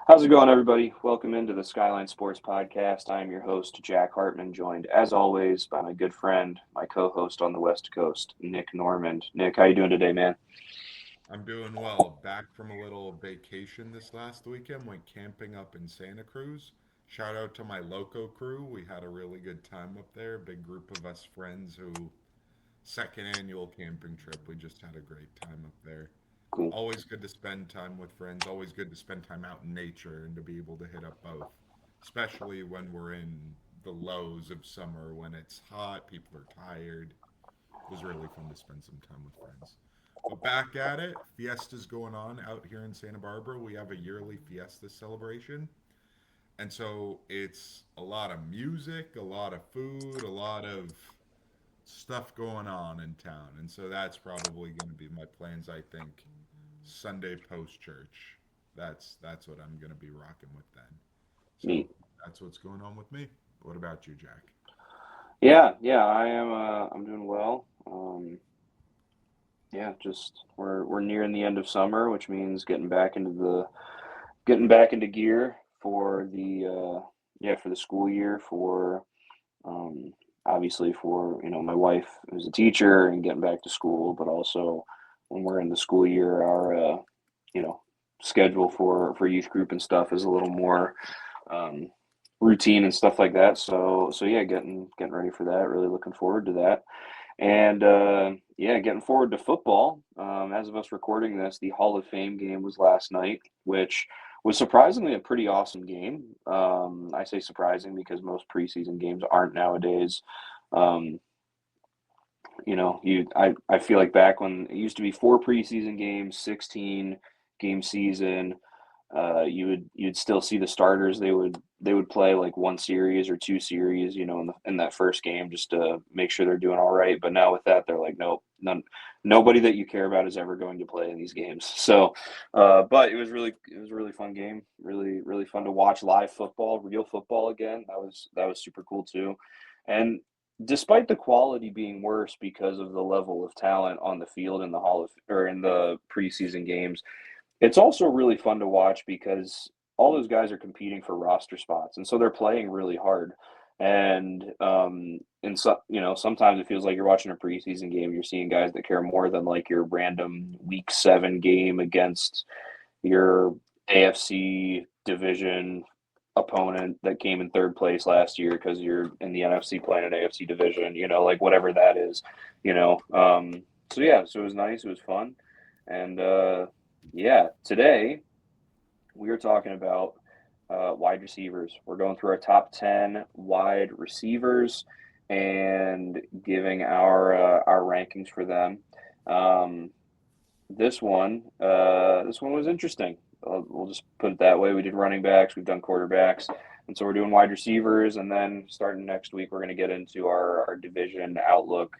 How's it going, everybody? Welcome into the Skyline Sports Podcast. I am your host, Jack Hartman, joined as always by my good friend, my co-host on the West Coast, Nick Normand. Nick, how you doing today, man? I'm doing well. Back from a little vacation this last weekend. Went camping up in Santa Cruz. Shout out to my loco crew. We had a really good time up there. Big group of us friends who second annual camping trip. We just had a great time up there. Cool. Always good to spend time with friends. Always good to spend time out in nature and to be able to hit up both. Especially when we're in the lows of summer when it's hot, people are tired. It was really fun to spend some time with friends. But back at it, Fiesta's going on out here in Santa Barbara. We have a yearly Fiesta celebration. And so it's a lot of music, a lot of food, a lot of stuff going on in town. And so that's probably going to be my plans, I think, Sunday post church. That's what I'm going to be rocking with then. So Neat. that's what's going on with me. What about you, Jack? Yeah, I am. I'm doing well. Yeah, just we're nearing the end of summer, which means getting back into gear for the school year for um, obviously for my wife who's a teacher and getting back to school, but also when we're in the school year, our you know schedule for youth group and stuff is a little more um, routine and stuff like that. So yeah, getting ready for that. Really looking forward to that. And yeah, getting forward to football. As of us recording this, the Hall of Fame game was last night, which was surprisingly a pretty awesome game. I say surprising because most preseason games aren't nowadays. Um, I feel like back when it used to be four preseason games, 16 game season, you'd still see the starters. They would play like one series or two series, in that first game just to make sure they're doing all right. But now with that, they're like, nope, nobody that you care about is ever going to play in these games. So, but it was a really fun game. Really really fun to watch live football, real football again. That was super cool too, and. Despite the quality being worse because of the level of talent on the field in the in the preseason games, it's also really fun to watch because all those guys are competing for roster spots, and so they're playing really hard. And so sometimes it feels like you're watching a preseason game. You're seeing guys that care more than like your random week 7 game against your AFC division opponent that came in third place last year because you're in the NFC playing an AFC division. Like whatever that is. So yeah, so it was nice. It was fun, and yeah, today we are talking about wide receivers. We're going through our top 10 wide receivers and giving our rankings for them. Um, this one was interesting. We'll just put it that way. We did running backs, we've done quarterbacks, and so we're doing wide receivers. And then starting next week, we're going to get into our division outlook.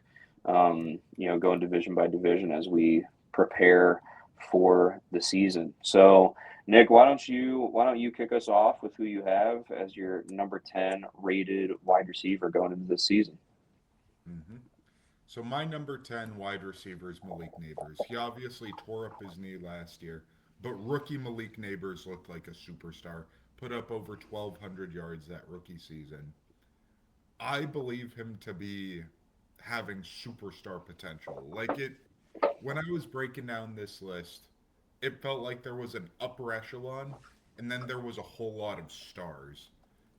Going division by division as we prepare for the season. So, Nick, why don't you kick us off with who you have as your number 10 rated wide receiver going into this season? Mm-hmm. So my number 10 wide receiver is Malik Neighbors. He obviously tore up his knee last year, but rookie Malik Neighbors looked like a superstar. Put up over 1,200 yards that rookie season. I believe him to be having superstar potential. When I was breaking down this list, it felt like there was an upper echelon and then there was a whole lot of stars.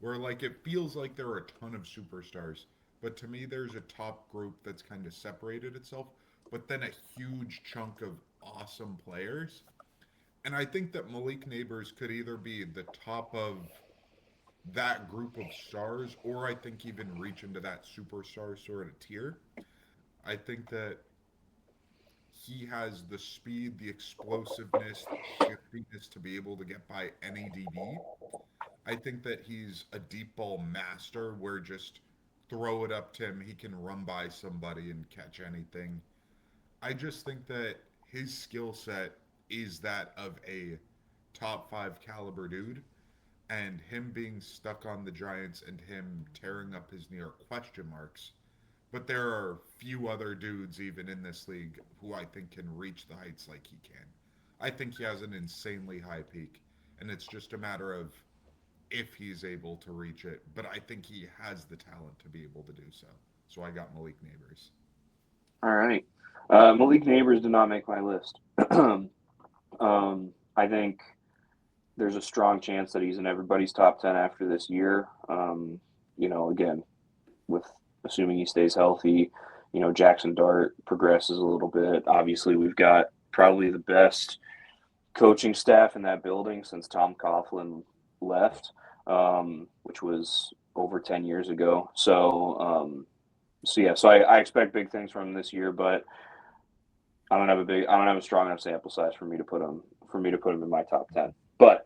Where it feels like there are a ton of superstars, but to me there's a top group that's kind of separated itself, but then a huge chunk of awesome players. And I think that Malik Neighbors could either be the top of that group of stars or I think even reach into that superstar sort of tier. I think that he has the speed, the explosiveness, the shiftiness to be able to get by any DB. I think that he's a deep ball master where just throw it up to him, he can run by somebody and catch anything. I just think that his skill set is that of a top 5 caliber dude, and him being stuck on the Giants and him tearing up his knee are question marks. But there are few other dudes even in this league who I think can reach the heights like he can. I think he has an insanely high peak. and it's just a matter of if he's able to reach it. But I think he has the talent to be able to do so. So I got Malik Neighbors. All right. Malik Neighbors did not make my list. I think there's a strong chance that he's in everybody's top 10 after this year. Again, with assuming he stays healthy, Jackson Dart progresses a little bit. Obviously, we've got probably the best coaching staff in that building since Tom Coughlin left, which was over 10 years ago. So I expect big things from him this year, but I don't have a strong enough sample size for me to put him in my top 10. But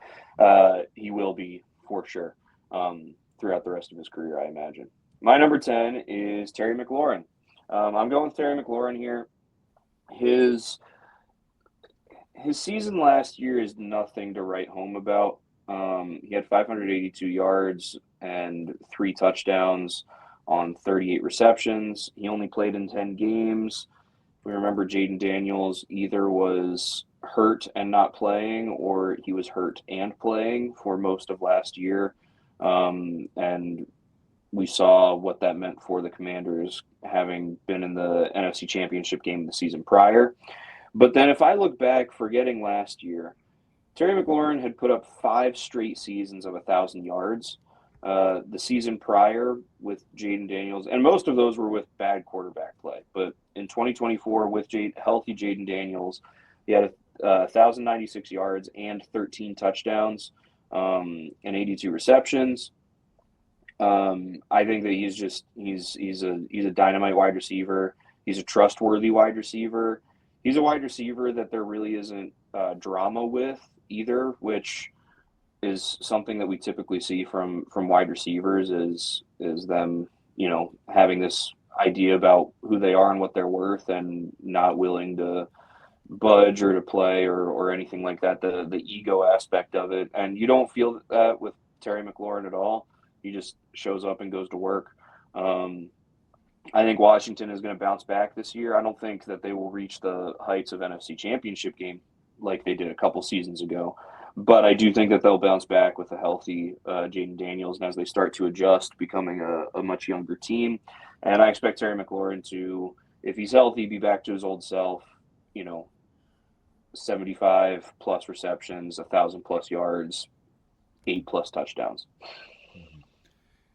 he will be for sure throughout the rest of his career, I imagine. My number 10 is Terry McLaurin. I'm going with Terry McLaurin here. His his season last year is nothing to write home about. He had 582 yards and 3 touchdowns on 38 receptions. He only played in 10 games. We remember Jaden Daniels either was hurt and not playing, or he was hurt and playing for most of last year. And we saw what that meant for the Commanders having been in the NFC Championship game the season prior. But then if I look back, forgetting last year, Terry McLaurin had put up 5 straight seasons of 1,000 yards. The season prior with Jaden Daniels, and most of those were with bad quarterback play. But in 2024, with healthy Jaden Daniels, he had 1,096 yards and 13 touchdowns and 82 receptions. I think that he's a dynamite wide receiver. He's a trustworthy wide receiver. He's a wide receiver that there really isn't drama with either, which is something that we typically see from wide receivers is them, having this idea about who they are and what they're worth and not willing to budge or to play or anything like that, the ego aspect of it. And you don't feel that with Terry McLaurin at all. He just shows up and goes to work. I think Washington is going to bounce back this year. I don't think that they will reach the heights of NFC Championship game like they did a couple seasons ago. But I do think that they'll bounce back with a healthy Jaden Daniels, and as they start to adjust, becoming a much younger team. And I expect Terry McLaurin to, if he's healthy, be back to his old self, you know, 75 plus receptions, 1,000 plus yards, 8 plus touchdowns. Mm-hmm.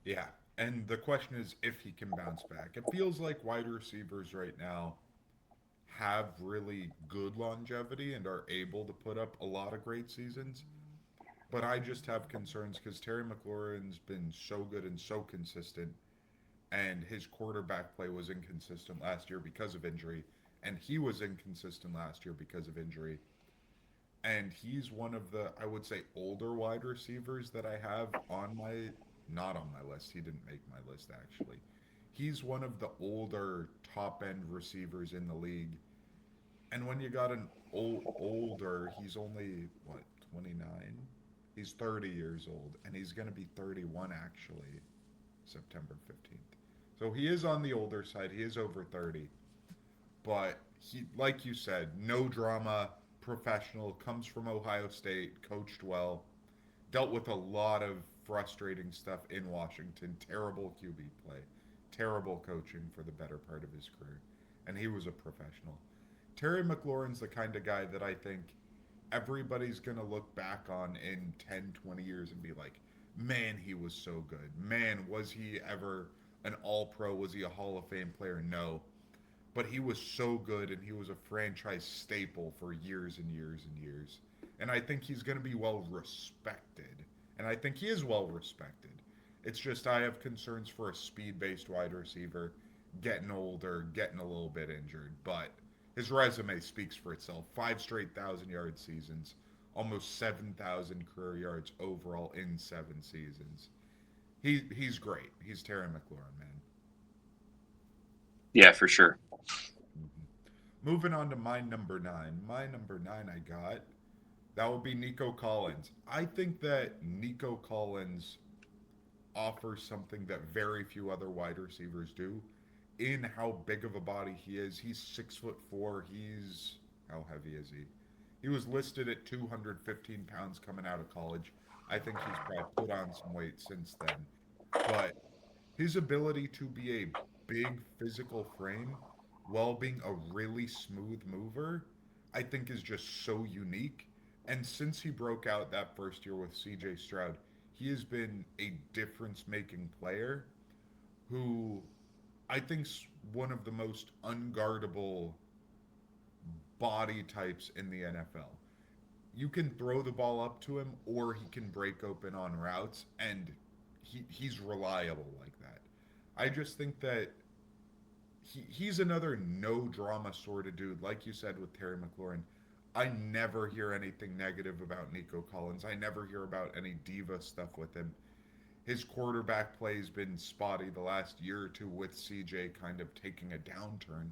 Yeah. And the question is if he can bounce back. It feels like wide receivers right now have really good longevity and are able to put up a lot of great seasons. But I just have concerns because Terry McLaurin's been so good and so consistent, and his quarterback play was inconsistent last year because of injury, and he was inconsistent last year because of injury. And he's one of the, I would say, older wide receivers that I have on my, not on my list. He didn't make my list actually. He's one of the older top end receivers in the league. And when you got an older, he's only what, 29? He's 30 years old, and he's going to be 31 actually, September 15th. So he is on the older side. He is over 30. But he, like you said, no drama, professional, comes from Ohio State, coached well, dealt with a lot of frustrating stuff in Washington, terrible QB play, terrible coaching for the better part of his career, and he was a professional. Terry McLaurin's the kind of guy that I think everybody's going to look back on in 10, 20 years and be like, man, he was so good. Man, was he ever an all pro? Was he a Hall of Fame player? No. But he was so good and he was a franchise staple for years and years and years. And I think he's going to be well respected. And I think he is well respected. It's just I have concerns for a speed based wide receiver getting older, getting a little bit injured. But his resume speaks for itself. 5 straight 1,000 yard seasons, almost 7,000 career yards overall in 7 seasons. He's great. He's Terry McLaurin, man. Yeah, for sure. Mm-hmm. Moving on to my number nine. My number nine I got, that would be Nico Collins. I think that Nico Collins offers something that very few other wide receivers do in how big of a body he is. He's 6'4". He's, how heavy is he? He was listed at 215 pounds coming out of college. I think he's probably put on some weight since then. But his ability to be a big physical frame while being a really smooth mover, I think is just so unique. And since he broke out that first year with CJ Stroud, he has been a difference making player who I think's one of the most unguardable body types in the NFL. You can throw the ball up to him or he can break open on routes and he's reliable like that. I just think that he's another no drama sort of dude. Like you said with Terry McLaurin, I never hear anything negative about Nico Collins. I never hear about any diva stuff with him. His quarterback play has been spotty the last year or two with CJ kind of taking a downturn.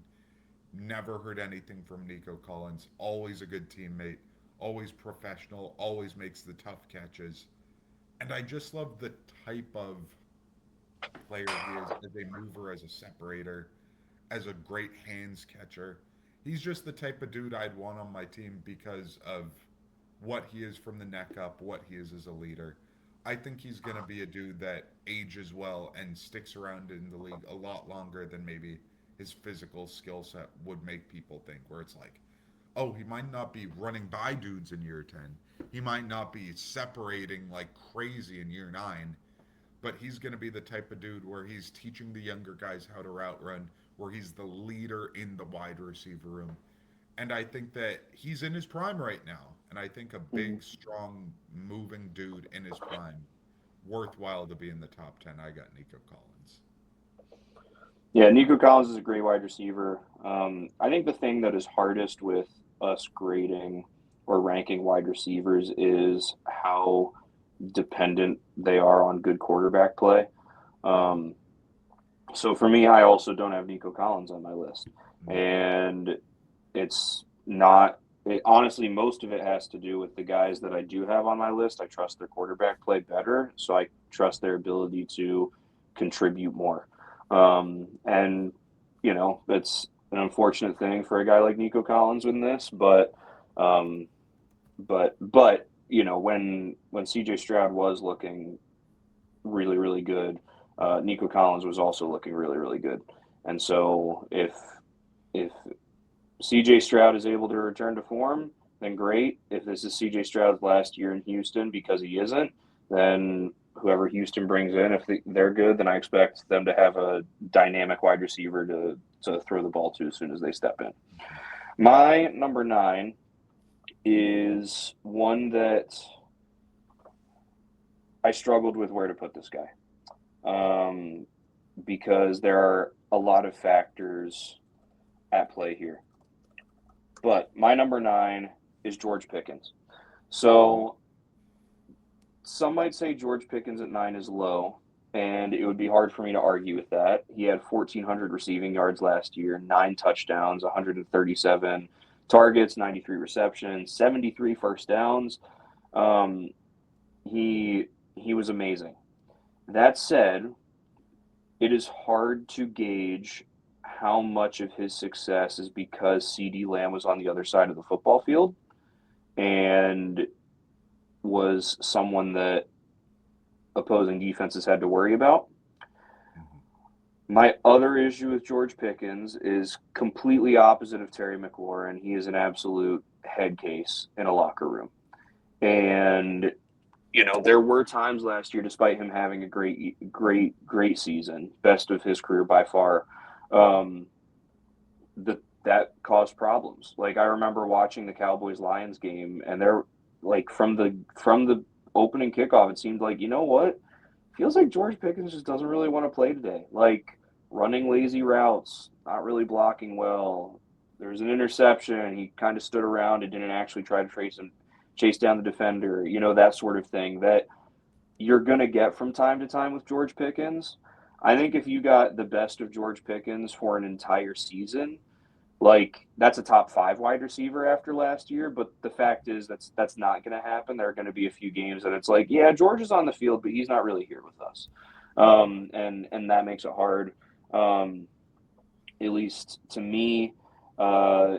Never heard anything from Nico Collins. Always a good teammate, always professional, always makes the tough catches. And I just love the type of player he is as a mover, as a separator, as a great hands catcher. He's just the type of dude I'd want on my team because of what he is from the neck up, what he is as a leader. I think he's going to be a dude that ages well and sticks around in the league a lot longer than maybe his physical skill set would make people think, where it's like, oh, he might not be running by dudes in year 10. He might not be separating like crazy in year 9, but he's going to be the type of dude where he's teaching the younger guys how to route run, where he's the leader in the wide receiver room. And I think that he's in his prime right now. And I think a big, strong, moving dude in his prime, worthwhile to be in the top 10. I got Nico Collins. Yeah, Nico Collins is a great wide receiver. I think the thing that is hardest with us grading or ranking wide receivers is how dependent they are on good quarterback play. Um, so for me, I also don't have Nico Collins on my list, Mm-hmm. and it's not. Honestly, most of it has to do with the guys that I do have on my list. I trust their quarterback play better, so I trust their ability to contribute more. And it's an unfortunate thing for a guy like Nico Collins in this, um, but when CJ Stroud was looking really really good, Nico Collins was also looking really really good, and so if CJ Stroud is able to return to form, then great. If this is CJ Stroud's last year in Houston because he isn't, then whoever Houston brings in, if they're good, then I expect them to have a dynamic wide receiver to throw the ball to as soon as they step in. My number 9 is one that I struggled with where to put this guy, because there are a lot of factors at play here. But my number 9 is George Pickens. Ooh. So some might say George Pickens at 9 is low, and it would be hard for me to argue with that. He had 1,400 receiving yards last year, 9 touchdowns, 137 targets, 93 receptions, 73 first downs. Um, he was amazing. That said, it is hard to gauge how much of his success is because CD Lamb was on the other side of the football field and was someone that opposing defenses had to worry about. Mm-hmm. My other issue with George Pickens is completely opposite of Terry McLaurin. He is an absolute head case in a locker room. And there were times last year, despite him having a great season, best of his career by far, um, that caused problems. Like I remember watching the Cowboys Lions game, and they're like from the opening kickoff, it seemed like what feels like George Pickens just doesn't really want to play today. Like running lazy routes, not really blocking well. There was an interception. He kind of stood around and didn't actually try to chase down the defender. That sort of thing that you're gonna get from time to time with George Pickens. I think if you got the best of George Pickens for an entire season, like that's a top 5 wide receiver after last year, but the fact is that's not going to happen. There are going to be a few games that it's like, yeah, George is on the field, but he's not really here with us, Mm-hmm. and that makes it hard, um, at least to me. Uh,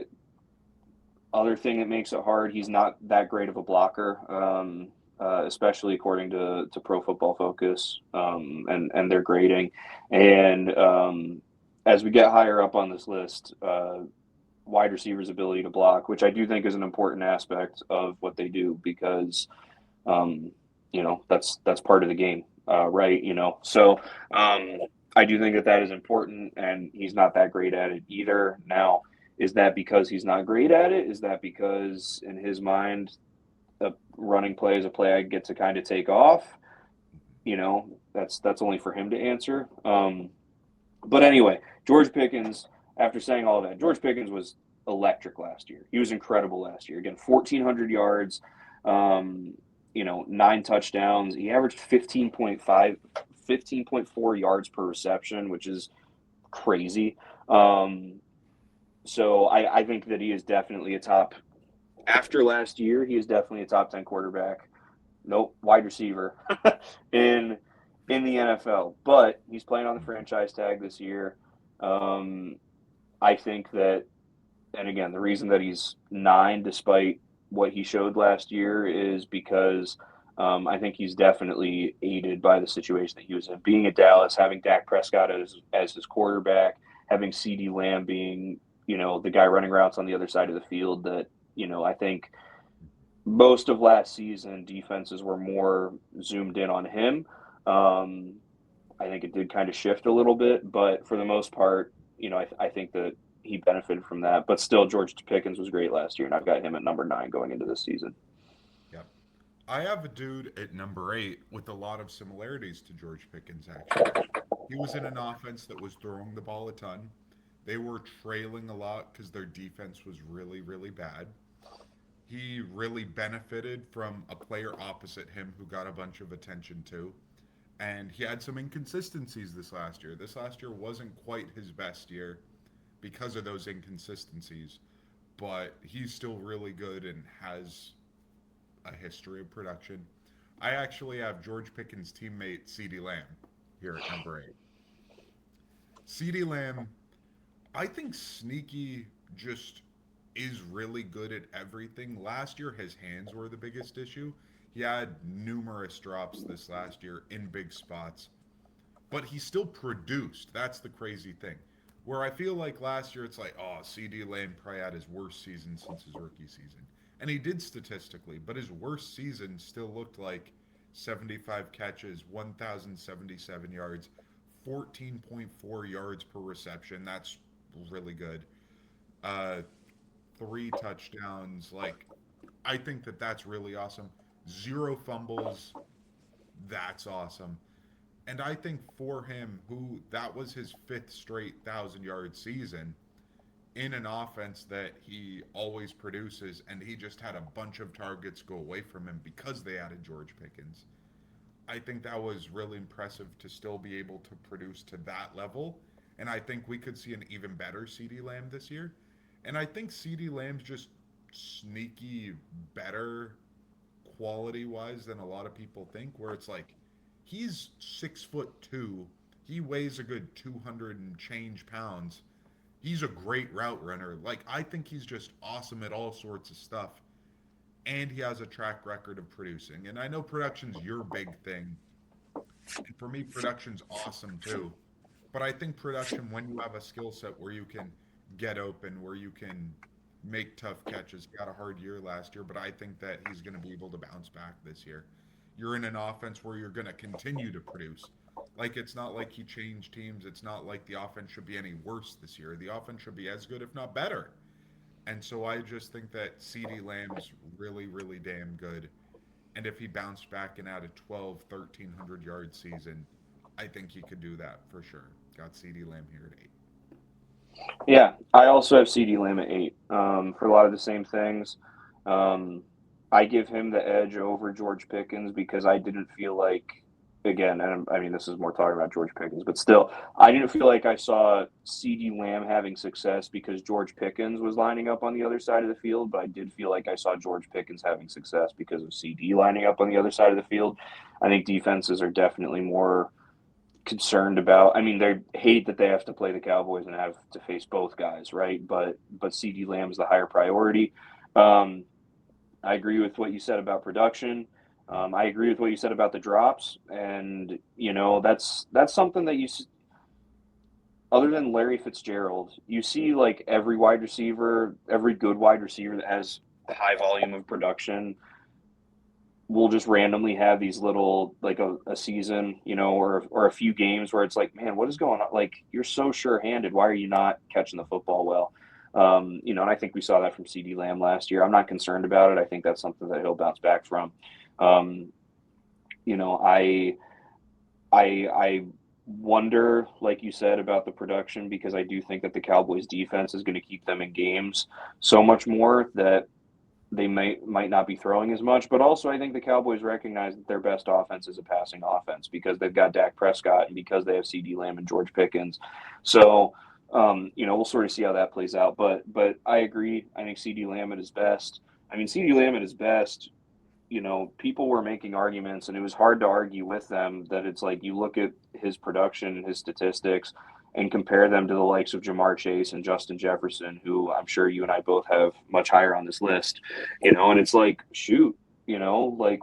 Other thing that makes it hard, he's not that great of a blocker, especially according to Pro Football Focus and their grading. And as we get higher up on this list, wide receivers' ability to block, which I do think is an important aspect of what they do because um, that's part of the game, right? So I do think that that is important, and he's not that great at it either. Now, is that because he's not great at it? Is that because in his mind, a running play is a play I get to kind of take off? That's only for him to answer. But anyway, George Pickens. After saying all of that, George Pickens was electric last year. He was incredible last year. Again, 1,400 yards, 9 touchdowns. He averaged 15.4 yards per reception, which is crazy. Um, so I think that he is definitely a top. After last year, he is definitely a top 10 quarterback. Nope, wide receiver in in the NFL. But he's playing on the franchise tag this year. Um, I think that, and again, the reason that he's 9, despite what he showed last year, is because I think he's definitely aided by the situation that he was in. Being at Dallas, having Dak Prescott as his quarterback, having CD Lamb being, the guy running routes on the other side of the field that, I think most of last season defenses were more zoomed in on him. Um, I think it did kind of shift a little bit, but for the most part, I think that he benefited from that. But still, George Pickens was great last year, and I've got him at number 9 going into this season. Yep. I have a dude at number 8 with a lot of similarities to George Pickens, actually. He was in an offense that was throwing the ball a ton. They were trailing a lot because their defense was really, really bad. He really benefited from a player opposite him who got a bunch of attention too. And he had some inconsistencies this last year. This last year wasn't quite his best year because of those inconsistencies, but he's still really good and has a history of production. I actually have George Pickens' teammate CeeDee Lamb here at number 8. CeeDee Lamb, I think sneaky just is really good at everything. Last year, his hands were the biggest issue. He had numerous drops this last year in big spots, but he still produced. That's the crazy thing. Where I feel like last year, it's like, oh, CD Lamb probably had his worst season since his rookie season. And he did statistically, but his worst season still looked like 75 catches, 1,077 yards, 14.4 yards per reception. That's really good. Uh, 3 touchdowns. Like, I think that that's really awesome. 0 fumbles. That's awesome. And I think for him, who that was his 5th straight 1,000 yard season in an offense that he always produces, and he just had a bunch of targets go away from him because they added George Pickens. I think that was really impressive to still be able to produce to that level. And I think we could see an even better CD Lamb this year. And I think CD Lamb's just sneaky better quality wise than a lot of people think, where it's like he's 6'2", he weighs a good 200 and change pounds. He's a great route runner. Like, I think he's just awesome at all sorts of stuff. And he has a track record of producing. And I know production's your big thing. And for me, production's awesome too. But I think production, when you have a skill set where you can get open, where you can make tough catches, he got a hard year last year, but I think that he's going to be able to bounce back this year. You're in an offense where you're going to continue to produce. Like, it's not like he changed teams. It's not like the offense should be any worse this year. The offense should be as good, if not better. And so I just think that CeeDee Lamb's really, really damn good. And if he bounced back and had a 12, 1,300 yard season, I think he could do that for sure. Got CeeDee Lamb here at 8. Yeah, I also have CD Lamb at 8 for a lot of the same things. Um, I give him the edge over George Pickens because I didn't feel like, again, and I mean, this is more talking about George Pickens, but still, I didn't feel like I saw CD Lamb having success because George Pickens was lining up on the other side of the field, but I did feel like I saw George Pickens having success because of CD lining up on the other side of the field. I think defenses are definitely more concerned about. I mean, they hate that they have to play the Cowboys and have to face both guys, right? But CD Lamb's the higher priority. Um, I agree with what you said about production. I agree with what you said about the drops, and that's something that other than Larry Fitzgerald, you see like every wide receiver, every good wide receiver that has a high volume of production will just randomly have these little like a season, or a few games where it's like, man, what is going on? Like you're so sure-handed. Why are you not catching the football well? And I think we saw that from CD Lamb last year. I'm not concerned about it. I think that's something that he'll bounce back from. Um, you know, I wonder, like you said, about the production because I do think that the Cowboys defense is going to keep them in games so much more that they might not be throwing as much, but also I think the Cowboys recognize that their best offense is a passing offense because they've got Dak Prescott and because they have CD Lamb and George Pickens. So, we'll sort of see how that plays out. But I agree. I think CD Lamb at his best. I mean, CD Lamb at his best. People were making arguments, and it was hard to argue with them that it's like you look at his production and his statistics and compare them to the likes of Jamar Chase and Justin Jefferson, who I'm sure you and I both have much higher on this list, and it's like, shoot, like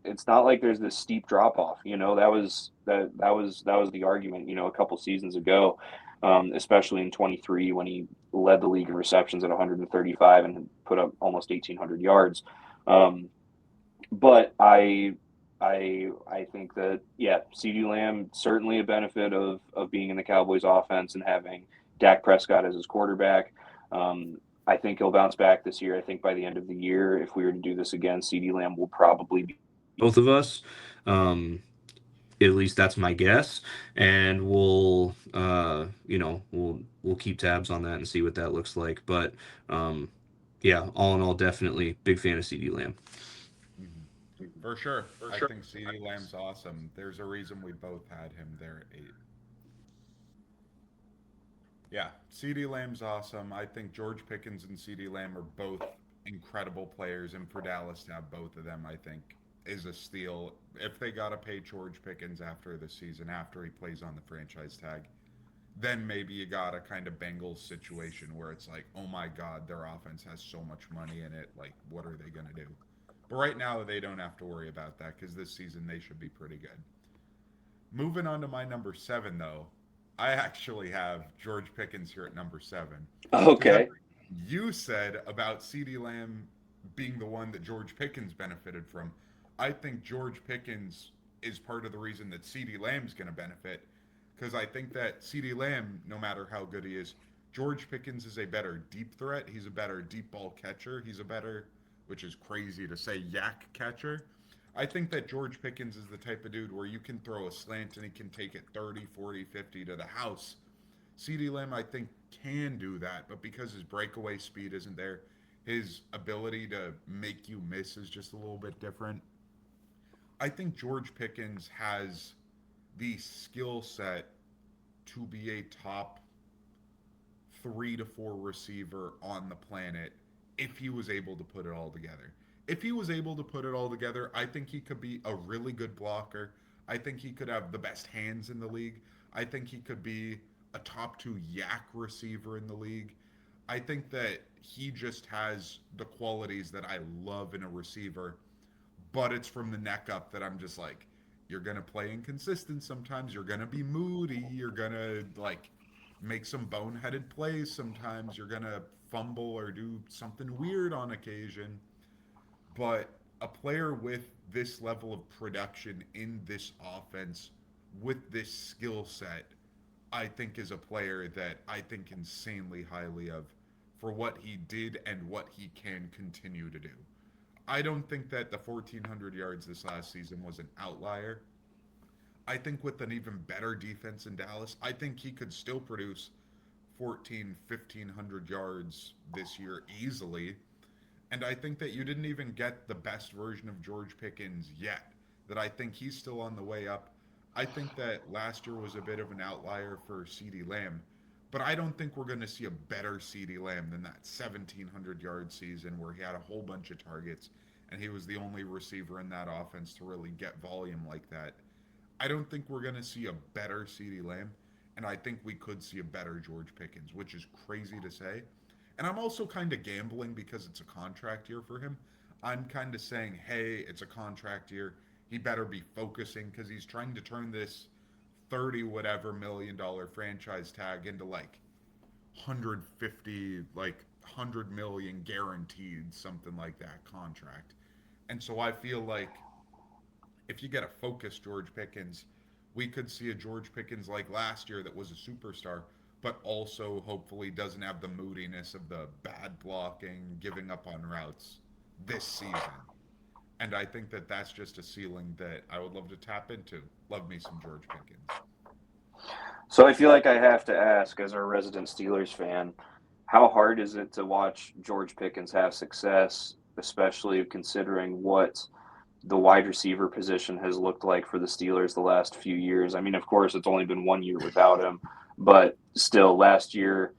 it's not like there's this steep drop off, that was the argument, a couple seasons ago, especially in 23 when he led the league in receptions at 135 and put up almost 1,800 yards. But I think that, yeah, CeeDee Lamb certainly a benefit of being in the Cowboys offense and having Dak Prescott as his quarterback. I think he'll bounce back this year. I think by the end of the year, if we were to do this again, CeeDee Lamb will probably be Both of us. Um, at least that's my guess, and we'll keep tabs on that and see what that looks like. But yeah, all in all, definitely big fan of CD Lamb. Hmm. For sure. I think CeeDee Lamb's awesome. There's a reason we both had him there at 8. Yeah, CeeDee Lamb's awesome. I think George Pickens and CeeDee Lamb are both incredible players, and for Dallas to have both of them, I think, is a steal. If they got to pay George Pickens after the season, after he plays on the franchise tag, then maybe you got a kind of Bengals situation where it's like, oh my God, their offense has so much money in it. Like, what are they going to do? But right now, they don't have to worry about that because this season they should be pretty good. Moving on to my number 7, though, I actually have George Pickens here at number 7. Because okay. you said about CeeDee Lamb being the one that George Pickens benefited from, I think George Pickens is part of the reason that CeeDee Lamb's going to benefit. Because I think that CeeDee Lamb, no matter how good he is, George Pickens is a better deep threat. He's a better deep ball catcher. He's a better, which is crazy to say, yak catcher. I think that George Pickens is the type of dude where you can throw a slant and he can take it 30, 40, 50 to the house. CeeDee Lamb, I think, can do that, but because his breakaway speed isn't there, his ability to make you miss is just a little bit different. I think George Pickens has the skill set to be a top 3 to 4 receiver on the planet if he was able to put it all together. If he was able to put it all together, I think he could be a really good blocker. I think he could have the best hands in the league. I think he could be a top 2 yak receiver in the league. I think that he just has the qualities that I love in a receiver, but it's from the neck up that I'm just like, you're gonna play inconsistent sometimes. You're gonna be moody. You're gonna like make some boneheaded plays sometimes. You're gonna fumble or do something weird on occasion. But a player with this level of production in this offense, with this skill set, I think is a player that I think insanely highly of for what he did and what he can continue to do. I don't think that the 1,400 yards this last season was an outlier. I think with an even better defense in Dallas, I think he could still produce 14, 1,500 yards this year easily. And I think that you didn't even get the best version of George Pickens yet. That I think he's still on the way up. I think that last year was a bit of an outlier for CeeDee Lamb, but I don't think we're going to see a better CeeDee Lamb than that 1,700 yard season where he had a whole bunch of targets and he was the only receiver in that offense to really get volume like that. I don't think we're going to see a better CeeDee Lamb, and I think we could see a better George Pickens, which is crazy to say. And I'm also kind of gambling because it's a contract year for him. I'm kind of saying, hey, it's a contract year. He better be focusing because he's trying to turn this 30 whatever $1 million franchise tag into like 150, like 100 million guaranteed, something like that contract. And so I feel like if you get a focused George Pickens, we could see a George Pickens like last year that was a superstar, but also hopefully doesn't have the moodiness of the bad blocking, giving up on routes this season. And I think that that's just a ceiling that I would love to tap into. Love me some George Pickens. So I feel like I have to ask, as a resident Steelers fan, how hard is it to watch George Pickens have success, especially considering what the wide receiver position has looked like for the Steelers the last few years? I mean, of course, it's only been 1 year without him, but still, last year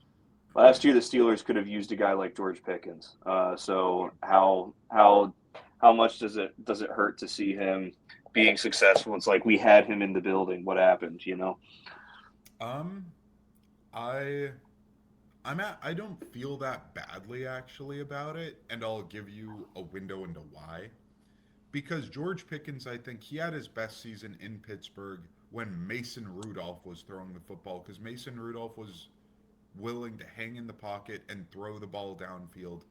the Steelers could have used a guy like George Pickens. So how much does it hurt to see him being successful? It's like we had him in the building. What happened? You know? Um, I I don't feel that badly actually about it, and I'll give you a window into why. Because George Pickens, I think he had his best season in Pittsburgh when Mason Rudolph was throwing the football, because Mason Rudolph was willing to hang in the pocket and throw the ball downfield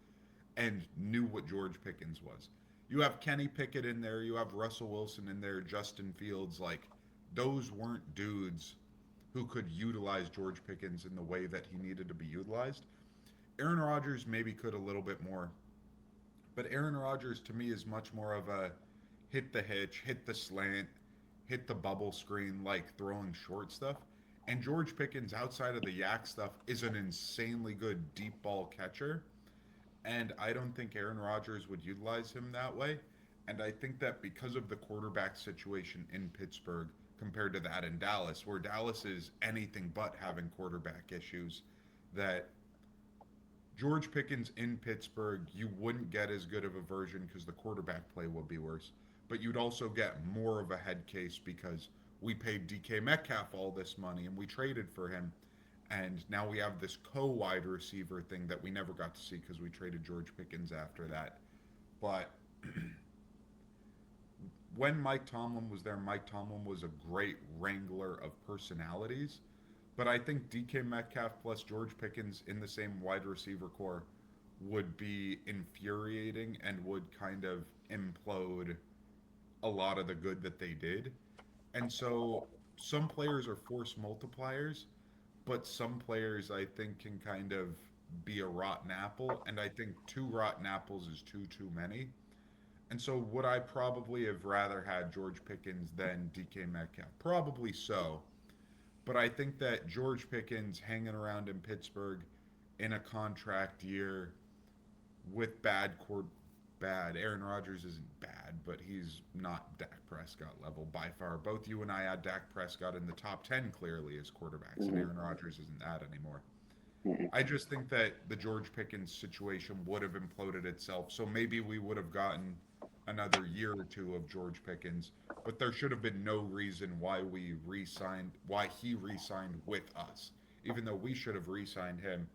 and knew what George Pickens was. You have Kenny Pickett in there, you have Russell Wilson in there, Justin Fields, like those weren't dudes who could utilize George Pickens in the way that he needed to be utilized. Aaron Rodgers maybe could a little bit more, but Aaron Rodgers to me is much more of a hit the hitch, hit the slant, hit the bubble screen, like throwing short stuff. And George Pickens, outside of the yak stuff, is an insanely good deep ball catcher. And I don't think Aaron Rodgers would utilize him that way. And I think that because of the quarterback situation in Pittsburgh compared to that in Dallas, where Dallas is anything but having quarterback issues, that George Pickens in Pittsburgh, you wouldn't get as good of a version because the quarterback play would be worse. But you'd also get more of a head case because we paid DK Metcalf all this money and we traded for him. And now we have this co wide receiver thing that we never got to see because we traded George Pickens after that. But when Mike Tomlin was there, Mike Tomlin was a great wrangler of personalities. But I think DK Metcalf plus George Pickens in the same wide receiver core would be infuriating and would kind of implode a lot of the good that they did. And so some players are force multipliers, but some players I think can kind of be a rotten apple. And I think two rotten apples is too many. And so would I probably have rather had George Pickens than DK Metcalf? Probably so. But I think that George Pickens hanging around in Pittsburgh in a contract year with bad. Aaron Rodgers isn't bad, but he's not Dak Prescott level by far. Both you and I had Dak Prescott in the top 10 clearly as quarterbacks, and Mm-hmm. Aaron Rodgers isn't that anymore. Mm-hmm. I just think that the George Pickens situation would have imploded itself. So maybe we would have gotten another year or two of George Pickens, but there should have been no reason why he re-signed with us, even though we should have re-signed him.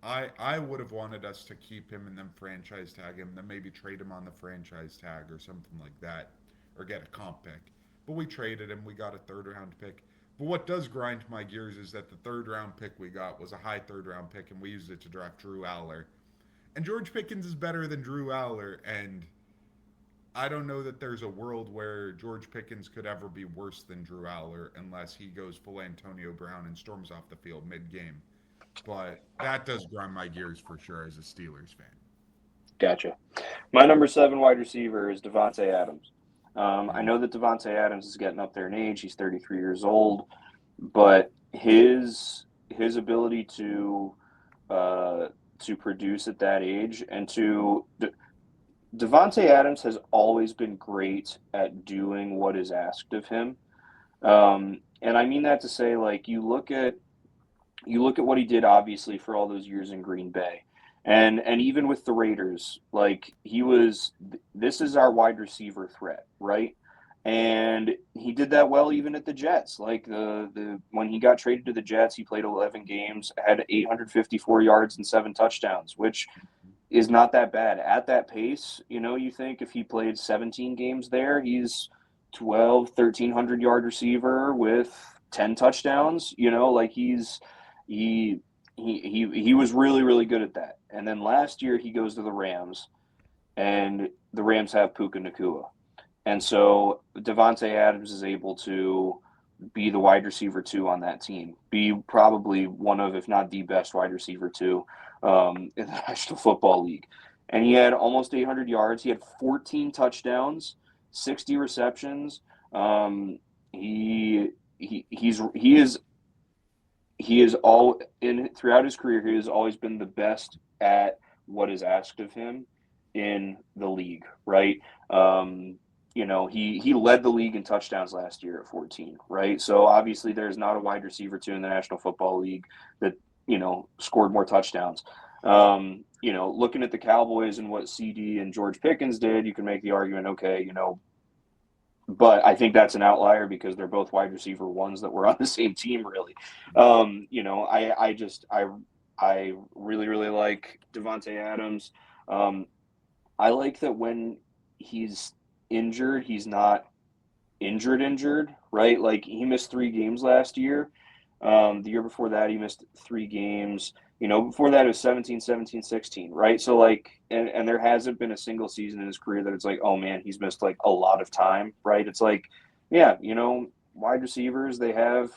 I would have wanted us to keep him and then franchise tag him, then maybe trade him on the franchise tag or something like that, or get a comp pick. But we traded him. We got a third round pick. But what does grind my gears is that the third round pick we got was a high third round pick, and we used it to draft Drew Aller. And George Pickens is better than Drew Aller, and I don't know that there's a world where George Pickens could ever be worse than Drew Aller unless he goes full Antonio Brown and storms off the field mid game. But that does grind my gears for sure as a Steelers fan. Gotcha. My number 7 wide receiver is Devontae Adams. I Mm. know that Devontae Adams is getting up there in age. He's 33 years old, but his ability to produce at that age and Devontae Adams has always been great at doing what is asked of him. And I mean that to say, like, you look at what he did obviously for all those years in Green Bay. And even with the Raiders, like this is our wide receiver threat, right? And he did that well even at the Jets. Like the when he got traded to the Jets, he played 11 games, had 854 yards and 7 touchdowns, which is not that bad at that pace. You think if he played 17 games there, he's 1,300 yard receiver with 10 touchdowns. Like he was really really good at that. And then last year he goes to the Rams, and the Rams have Puka Nacua. And so Devontae Adams is able to be the wide receiver two on that team, be probably one of, if not the best wide receiver two in the National Football League. And he had almost 800 yards. He had 14 touchdowns, 60 receptions. He is all in throughout his career. He has always been the best at what is asked of him in the league, right? He led the league in touchdowns last year at 14, right? So obviously there's not a wide receiver two in the National Football League that, scored more touchdowns. Looking at the Cowboys and what CD and George Pickens did, you can make the argument, okay, but I think that's an outlier because they're both wide receiver ones that were on the same team, really. I really, really like Devontae Adams. I like that when he's injured, he's not injured, right? Like he missed 3 games last year. The year before that, he missed 3 games. Before that, it was 17, 17, 16, right? So, like, and there hasn't been a single season in his career that it's like, oh, man, he's missed, like, a lot of time, right? It's like, yeah, wide receivers, they have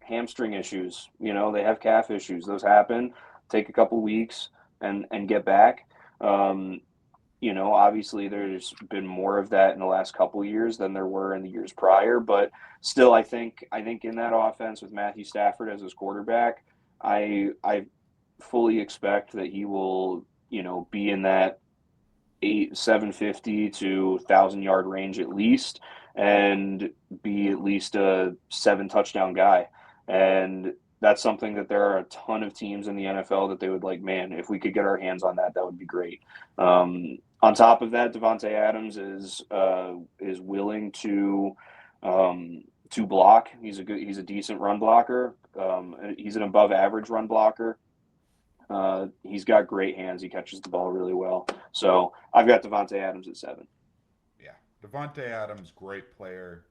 hamstring issues. They have calf issues. Those happen. Take a couple weeks and get back. Obviously there's been more of that in the last couple of years than there were in the years prior, but still, I think in that offense with Matthew Stafford as his quarterback, I fully expect that he will, be in that 750 to 1,000 yard range at least, and be at least a 7 touchdown guy. And that's something that there are a ton of teams in the NFL that they would like, man, if we could get our hands on that, that would be great. On top of that, Devontae Adams is willing to block. He's a decent run blocker. He's an above average run blocker. He's got great hands. He catches the ball really well. So I've got Devontae Adams at 7. Yeah, Devonte Adams, great player,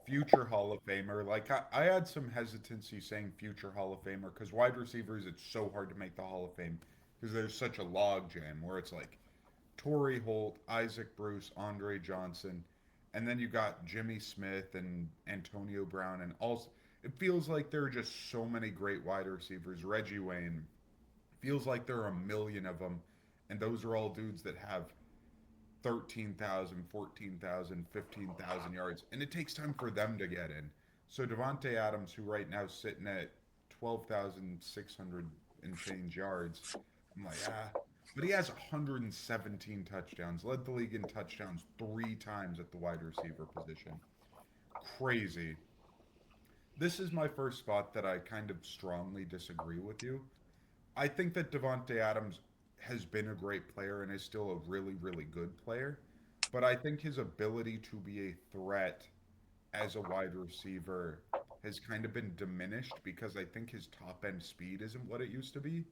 future Hall of Famer. Like I had some hesitancy saying future Hall of Famer because wide receivers, it's so hard to make the Hall of Fame because there's such a log jam where it's like Torrey Holt, Isaac Bruce, Andre Johnson, and then you got Jimmy Smith and Antonio Brown, and also it feels like there are just so many great wide receivers. Reggie Wayne, feels like there are a million of them, and those are all dudes that have 13,000, 14,000, 15,000 yards, and it takes time for them to get in. So Devonte Adams, who right now is sitting at 12,600 and change yards, I'm like, but he has 117 touchdowns, led the league in touchdowns 3 times at the wide receiver position. Crazy. This is my first spot that I kind of strongly disagree with you. I think that Devonte Adams has been a great player and is still a really, really good player. But I think his ability to be a threat as a wide receiver has kind of been diminished because I think his top end speed isn't what it used to be.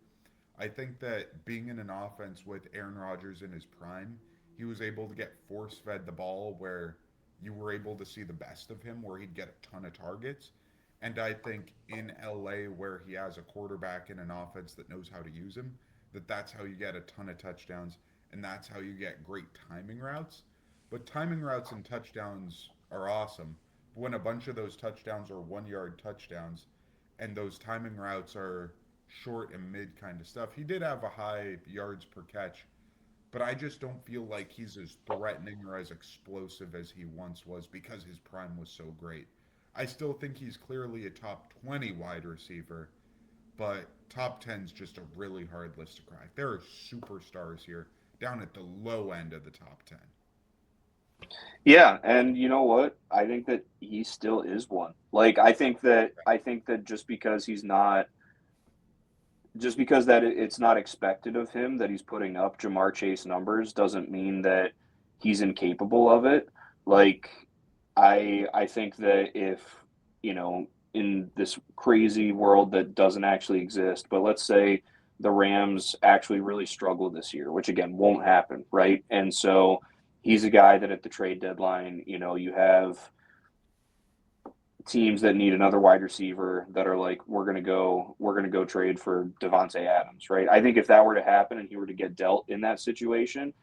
I think that being in an offense with Aaron Rodgers in his prime, he was able to get force fed the ball where you were able to see the best of him, where he'd get a ton of targets. And I think in LA, where he has a quarterback in an offense that knows how to use him, that's how you get a ton of touchdowns, and that's how you get great timing routes. But timing routes and touchdowns are awesome. But when a bunch of those touchdowns are 1 yard touchdowns, and those timing routes are short and mid kind of stuff, he did have a high yards per catch, but I just don't feel like he's as threatening or as explosive as he once was because his prime was so great. I still think he's clearly a top 20 wide receiver, but top 10 is just a really hard list to crack. There are superstars here down at the low end of the top 10. Yeah, and you know what? I think that he still is one. Like I think that just because that it's not expected of him that he's putting up Jamar Chase numbers doesn't mean that he's incapable of it. Like I think that if, in this crazy world that doesn't actually exist, but let's say the Rams actually really struggle this year, which again won't happen, right? And so he's a guy that at the trade deadline, you have teams that need another wide receiver that are like, we're gonna go trade for Devontae Adams, right? I think if that were to happen and he were to get dealt in that situation,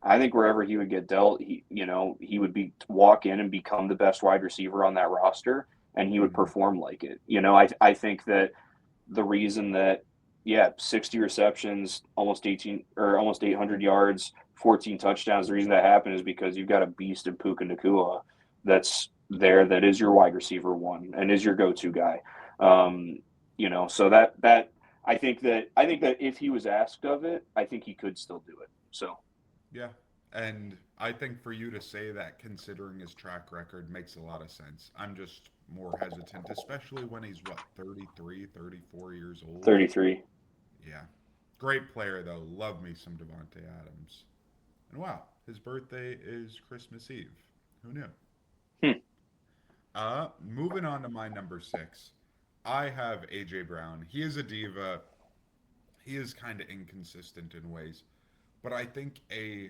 I think wherever he would get dealt, he would walk in and become the best wide receiver on that roster, and he would Mhm. perform like it. I think that the reason that, yeah, 60 receptions, almost 18 or almost 800 yards, 14 touchdowns. The reason that happened is because you've got a beast in Puka Nacua that's there, that is your wide receiver one and is your go-to guy. So that I think that if he was asked of it, I think he could still do it. So. Yeah. And I think for you to say that, considering his track record, makes a lot of sense. I'm just more hesitant, especially when he's, what, 33, 34 years old? 33. Yeah. Great player, though. Love me some Devontae Adams. And wow, his birthday is Christmas Eve. Who knew? Hmm. Moving on to my number 6. I have AJ Brown. He is a diva. He is kind of inconsistent in ways, but I think a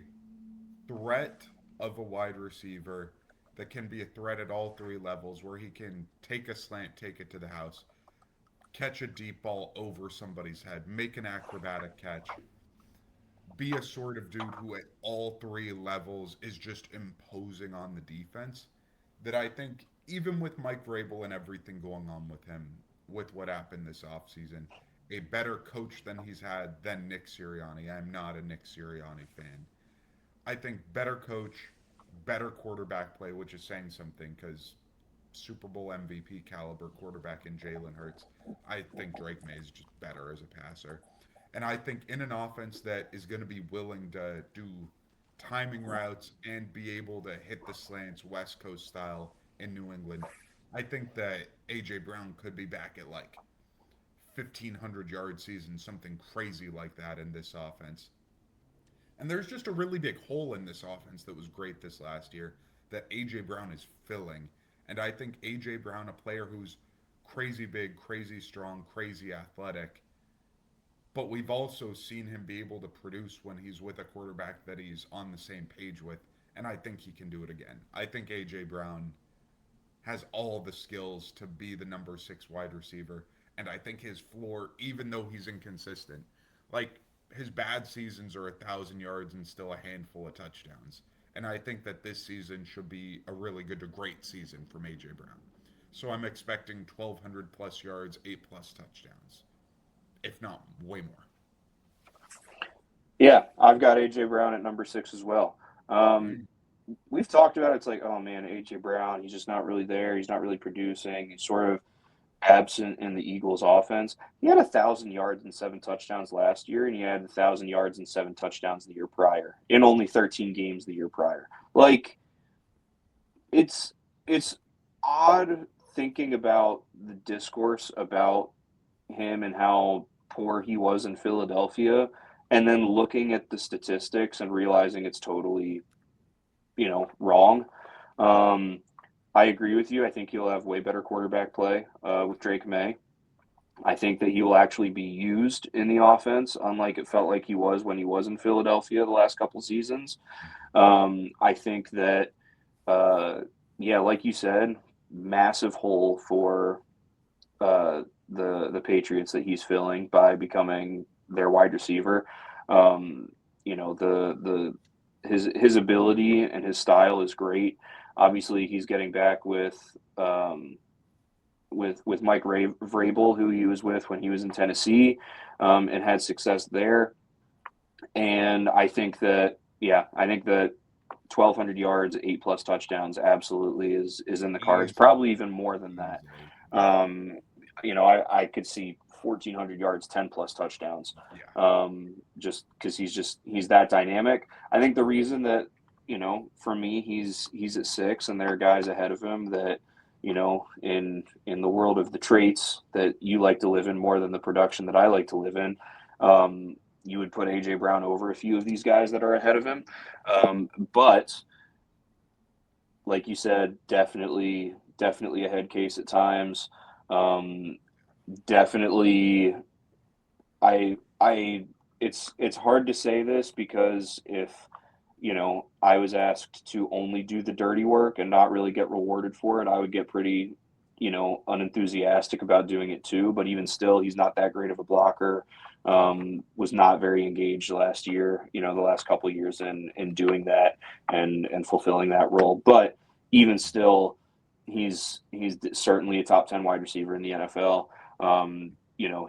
threat of a wide receiver that can be a threat at all three levels, where he can take a slant, take it to the house, catch a deep ball over somebody's head, make an acrobatic catch, be a sort of dude who at all three levels is just imposing on the defense. That I think, even with Mike Vrabel and everything going on with him, with what happened this offseason, a better coach than he's had than Nick Sirianni. I'm not a Nick Sirianni fan. I think better coach, better quarterback play, which is saying something because Super Bowl MVP caliber quarterback in Jalen Hurts. I think Drake May is just better as a passer. And I think in an offense that is going to be willing to do timing routes and be able to hit the slants West Coast style in New England, I think that A.J. Brown could be back at like 1,500 yard season, something crazy like that in this offense. And there's just a really big hole in this offense that was great this last year that A.J. Brown is filling. And I think A.J. Brown, a player who's crazy big, crazy strong, crazy athletic, but we've also seen him be able to produce when he's with a quarterback that he's on the same page with. And I think he can do it again. I think A.J. Brown has all the skills to be the number 6 wide receiver. And I think his floor, even though he's inconsistent, like his bad seasons are 1,000 yards and still a handful of touchdowns. And I think that this season should be a really good to great season from A.J. Brown. So I'm expecting 1,200 plus yards, 8 plus touchdowns, if not way more. Yeah, I've got AJ Brown at number 6 as well. Um, Mm. we've talked about it, it's like, oh man, AJ Brown, he's just not really there. He's not really producing. He's sort of absent in the Eagles' offense. He had 1,000 yards and 7 touchdowns last year, and he had 1,000 yards and 7 touchdowns the year prior in only 13 games the year prior. Like, it's it's odd thinking about the discourse about him and how poor he was in Philadelphia, and then looking at the statistics and realizing it's totally, wrong. Um, I agree with you. I think he'll have way better quarterback play with Drake May. I think that he will actually be used in the offense, unlike it felt like he was when he was in Philadelphia the last couple seasons. I think that, uh, yeah, like you said, massive hole for the Patriots that he's filling by becoming their wide receiver. The his ability and his style is great. Obviously, he's getting back with Mike Vrabel, who he was with when he was in Tennessee, and had success there. And I think that 1,200 yards, 8 plus touchdowns, absolutely is in the cards. Easily. Probably even more than that. Easily. Um, I could see 1,400 yards, 10 plus touchdowns. Yeah. Just because he's that dynamic. I think the reason that, for me, he's at 6 and there are guys ahead of him that, in the world of the traits that you like to live in more than the production that I like to live in, you would put AJ Brown over a few of these guys that are ahead of him. But like you said, definitely a head case at times. Um, definitely, I it's hard to say this because if I was asked to only do the dirty work and not really get rewarded for it, I would get pretty, unenthusiastic about doing it too. But even still, he's not that great of a blocker. Was not very engaged last year, the last couple of years in doing that and fulfilling that role. But even still, he's certainly a top 10 wide receiver in the NFL.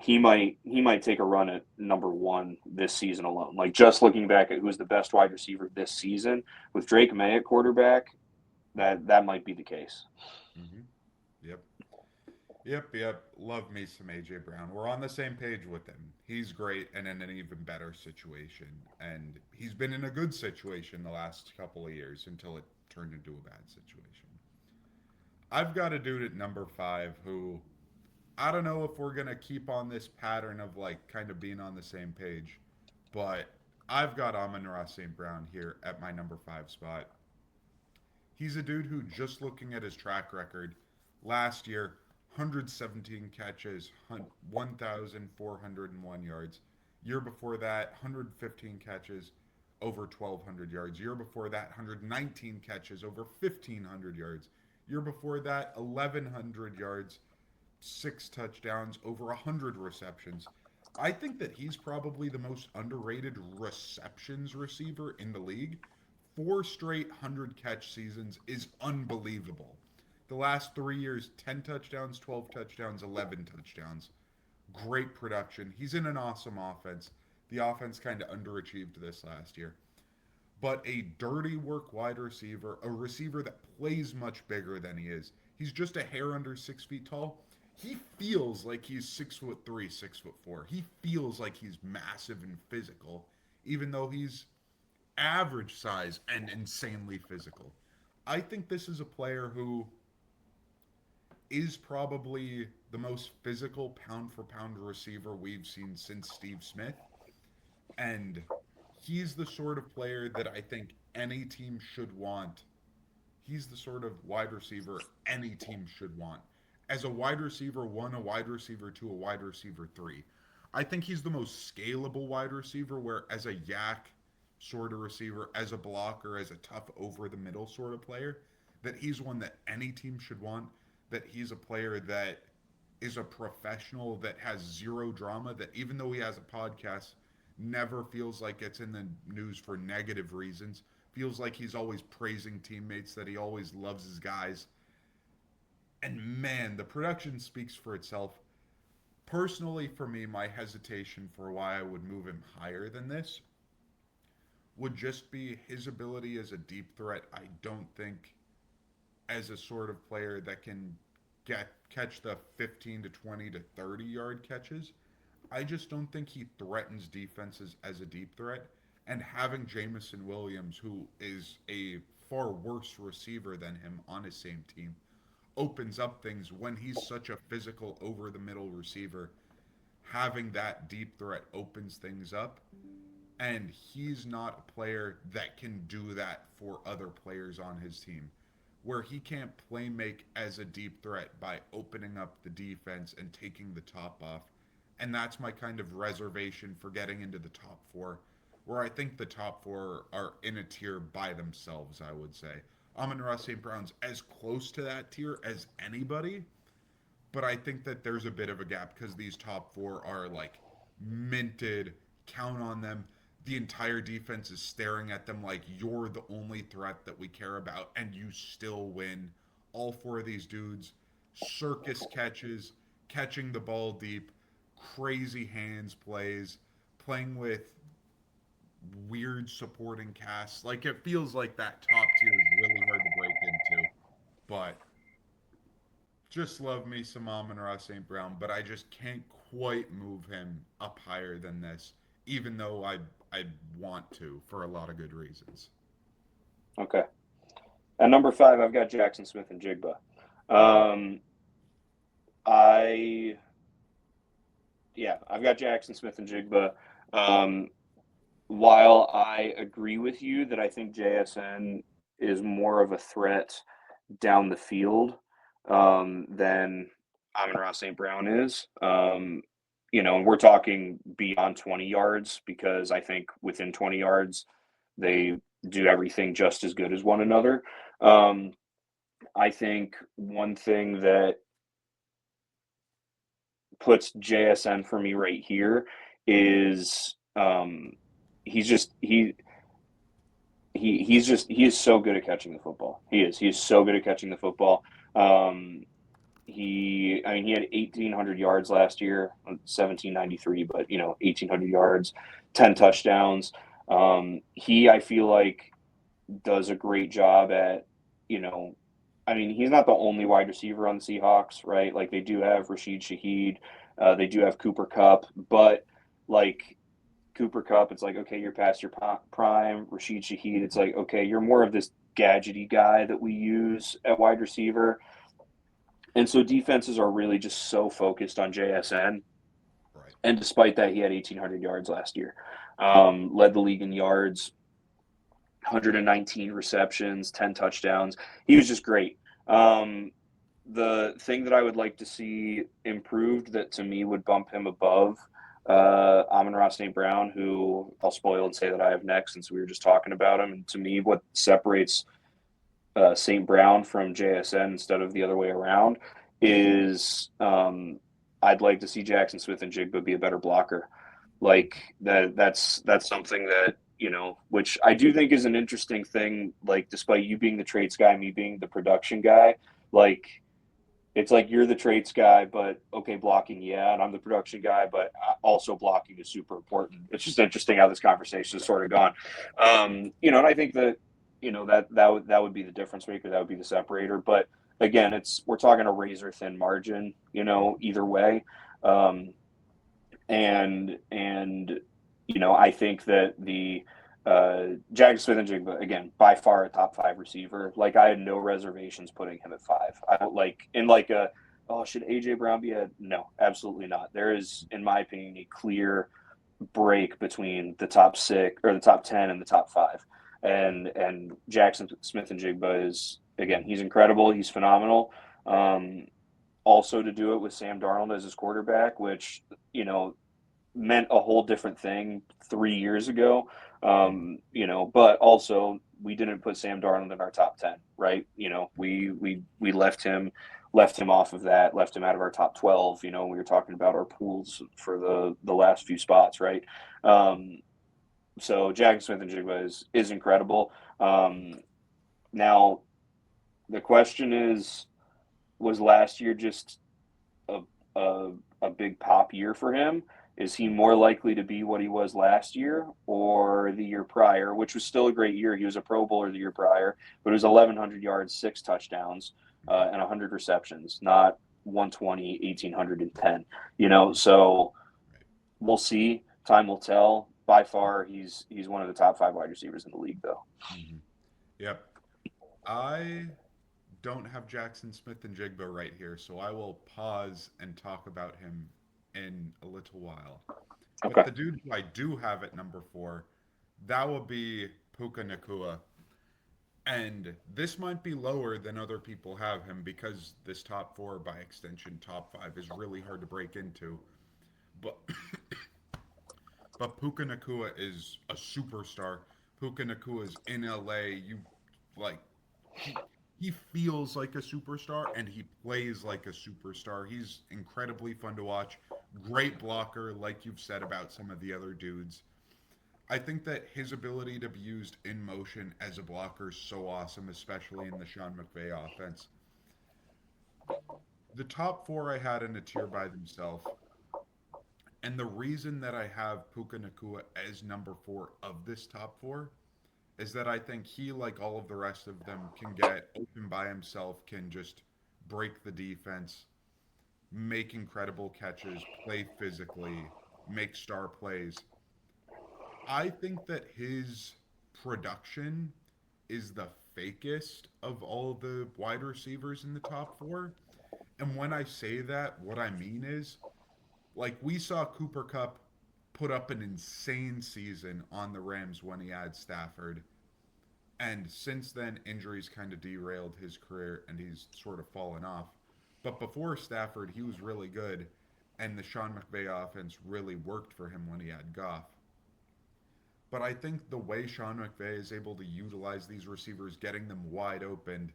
He might take a run at number one this season alone. Like just looking back at who's the best wide receiver this season with Drake May at quarterback, that might be the case. Mm-hmm. Yep. Yep. Love me some AJ Brown. We're on the same page with him. He's great and in an even better situation. And he's been in a good situation the last couple of years until it turned into a bad situation. I've got a dude at number 5 who I don't know if we're going to keep on this pattern of like kind of being on the same page, but I've got Amon-Ra St. Brown here at my number 5 spot. He's a dude who, just looking at his track record, last year, 117 catches, 1,401 yards. Year before that, 115 catches, over 1,200 yards. Year before that, 119 catches, over 1,500 yards. Year before that, 1,100 yards, 6 touchdowns, over 100 receptions. I think that he's probably the most underrated receptions receiver in the league. 4 straight 100 catch seasons is unbelievable. The last 3 years, 10 touchdowns, 12 touchdowns, 11 touchdowns. Great production. He's in an awesome offense. The offense kind of underachieved this last year. But a dirty work wide receiver, a receiver that plays much bigger than he is. He's just a hair under 6 feet tall. He feels like he's 6'3", 6'4". He feels like he's massive and physical, even though he's average size and insanely physical. I think this is a player who is probably the most physical pound for pound receiver we've seen since Steve Smith. And he's the sort of player that I think any team should want. He's the sort of wide receiver any team should want. As a wide receiver one, a wide receiver two, a wide receiver three. I think he's the most scalable wide receiver, where as a yak sort of receiver, as a blocker, as a tough over the middle sort of player, that he's one that any team should want, that he's a player that is a professional, that has zero drama, that even though he has a podcast, never feels like it's in the news for negative reasons. Feels like he's always praising teammates, that he always loves his guys. And man, the production speaks for itself. Personally, for me, my hesitation for why I would move him higher than this would just be his ability as a deep threat. I don't think as a sort of player that can catch the 15 to 20 to 30 yard catches. I just don't think he threatens defenses as a deep threat. And having Jamison Williams, who is a far worse receiver than him on his same team, opens up things when he's such a physical over the middle receiver. Having that deep threat opens things up. And he's not a player that can do that for other players on his team, where he can't play make as a deep threat by opening up the defense and taking the top off. And that's my kind of reservation for getting into the top 4, where I think the top 4 are in a tier by themselves, I would say. Amon-Ra St. Brown's as close to that tier as anybody, but I think that there's a bit of a gap because these top 4 are like minted, count on them. The entire defense is staring at them like you're the only threat that we care about, and you still win. All 4 of these dudes, circus catches, catching the ball deep, crazy hands plays, playing with weird supporting casts. Like, it feels like that top tier is really hard to break into. But just love me some Amon-Ra St. Brown, but I just can't quite move him up higher than this, even though I want to for a lot of good reasons. Okay. At number 5, I've got Jackson Smith and Jigba. I've got Jackson Smith and Jigba. While I agree with you that I think JSN is more of a threat down the field than Amon-Ra St. Brown is. And we're talking beyond 20 yards because I think within 20 yards, they do everything just as good as one another. I think one thing that puts JSN for me right here is he's just he is so good at catching the football. He is so good at catching the football. Um, he had 1,800 yards last year, 1,793, but 1,800 yards, 10 touchdowns. I feel like does a great job at you know he's not the only wide receiver on the Seahawks, right? Like they do have Rashid Shaheed, they do have Cooper Kupp, but like Cooper Kupp, it's like, okay, you're past your prime. Rashid Shaheed, it's like, okay, you're more of this gadgety guy that we use at wide receiver. And so defenses are really just so focused on JSN. Right. And despite that, he had 1,800 yards last year. Led the league in yards, 119 receptions, 10 touchdowns. He was just great. The thing that I would like to see improved that to me would bump him above Amon-Ra St. Brown, who I'll spoil and say that I have next since we were just talking about him. And to me, what separates St. Brown from JSN instead of the other way around is I'd like to see Jackson Smith and Jigba be a better blocker. Like that's something that which I do think is an interesting thing. Like, despite you being the traits guy, me being the production guy, like it's like you're the traits guy, but okay, blocking, yeah, and I'm the production guy, but also blocking is super important. It's just interesting how this conversation has sort of gone. And I think that that would be the difference maker. That would be the separator. But again, we're talking a razor thin margin, either way. And I think that the Jackson Smith and Jigba, again, by far a top 5 receiver. Like, I had no reservations putting him at 5. I don't should AJ Brown be a no? Absolutely not. There is, in my opinion, a clear break between the top 6 or the top 10 and the top 5. And Jackson Smith and Jigba is, again, he's incredible. He's phenomenal. Also, to do it with Sam Darnold as his quarterback, which meant a whole different thing 3 years ago. But also we didn't put Sam Darnold in our top 10, right? We left him off of that, left him out of our top 12. We were talking about our pools for the last few spots, right? So Jackson Smith and Jigba is incredible. Now the question is, was last year just a, a big pop year for him? Is he more likely to be what he was last year or the year prior, which was still a great year? He was a Pro Bowler the year prior, but it was 1,100 yards, 6 touchdowns, and 100 receptions, not 120, 1,810. So we'll see. Time will tell. By far, he's one of the top 5 wide receivers in the league, though. Mm-hmm. Yep. I don't have Jackson Smith and Jigba right here, so I will pause and talk about him in a little while. Okay. But the dude who I do have at number 4, that will be Puka Nakua. And this might be lower than other people have him because this top 4, by extension, top 5, is really hard to break into. But but Puka Nakua is a superstar. Puka Nakua is in LA. Like he, he feels like a superstar and he plays like a superstar. He's incredibly fun to watch. Great blocker, like you've said about some of the other dudes. I think that his ability to be used in motion as a blocker is so awesome, especially in the Sean McVay offense. The top 4 I had in a tier by themselves, and the reason that I have Puka Nakua as number 4 of this top 4 is that I think he, like all of the rest of them, can get open by himself, can just break the defense, make incredible catches, play physically, make star plays. I think that his production is the fakest of all the wide receivers in the top 4. And when I say that, what I mean is, like, we saw Cooper Kupp put up an insane season on the Rams when he had Stafford. And since then, injuries kind of derailed his career and he's sort of fallen off. But before Stafford, he was really good, and the Sean McVay offense really worked for him when he had Goff. But I think the way Sean McVay is able to utilize these receivers, getting them wide open,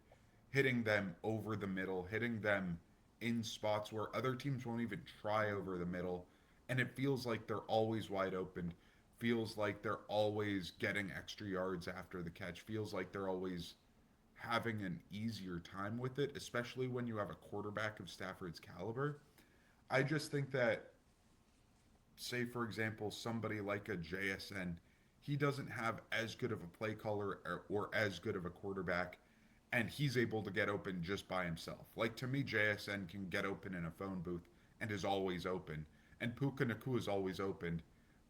hitting them over the middle, hitting them in spots where other teams won't even try over the middle, and it feels like they're always wide open, feels like they're always getting extra yards after the catch, feels like they're always having an easier time with it, especially when you have a quarterback of Stafford's caliber. I just think that, say, for example, somebody like a JSN, he doesn't have as good of a play caller or as good of a quarterback, and he's able to get open just by himself. Like, to me, JSN can get open in a phone booth and is always open, and Puka Nakua is always open,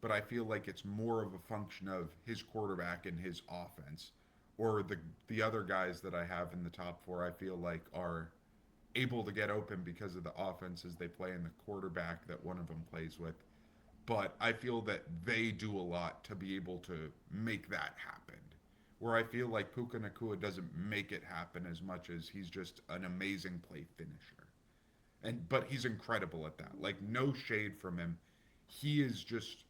but I feel like it's more of a function of his quarterback and his offense. Or the other guys that I have in the top four, I feel like are able to get open because of the offenses they play and the quarterback that one of them plays with. But I feel that they do a lot to be able to make that happen. Where I feel like Puka Nakua doesn't make it happen as much as he's just an amazing play finisher. But he's incredible at that. Like, no shade from him. He is just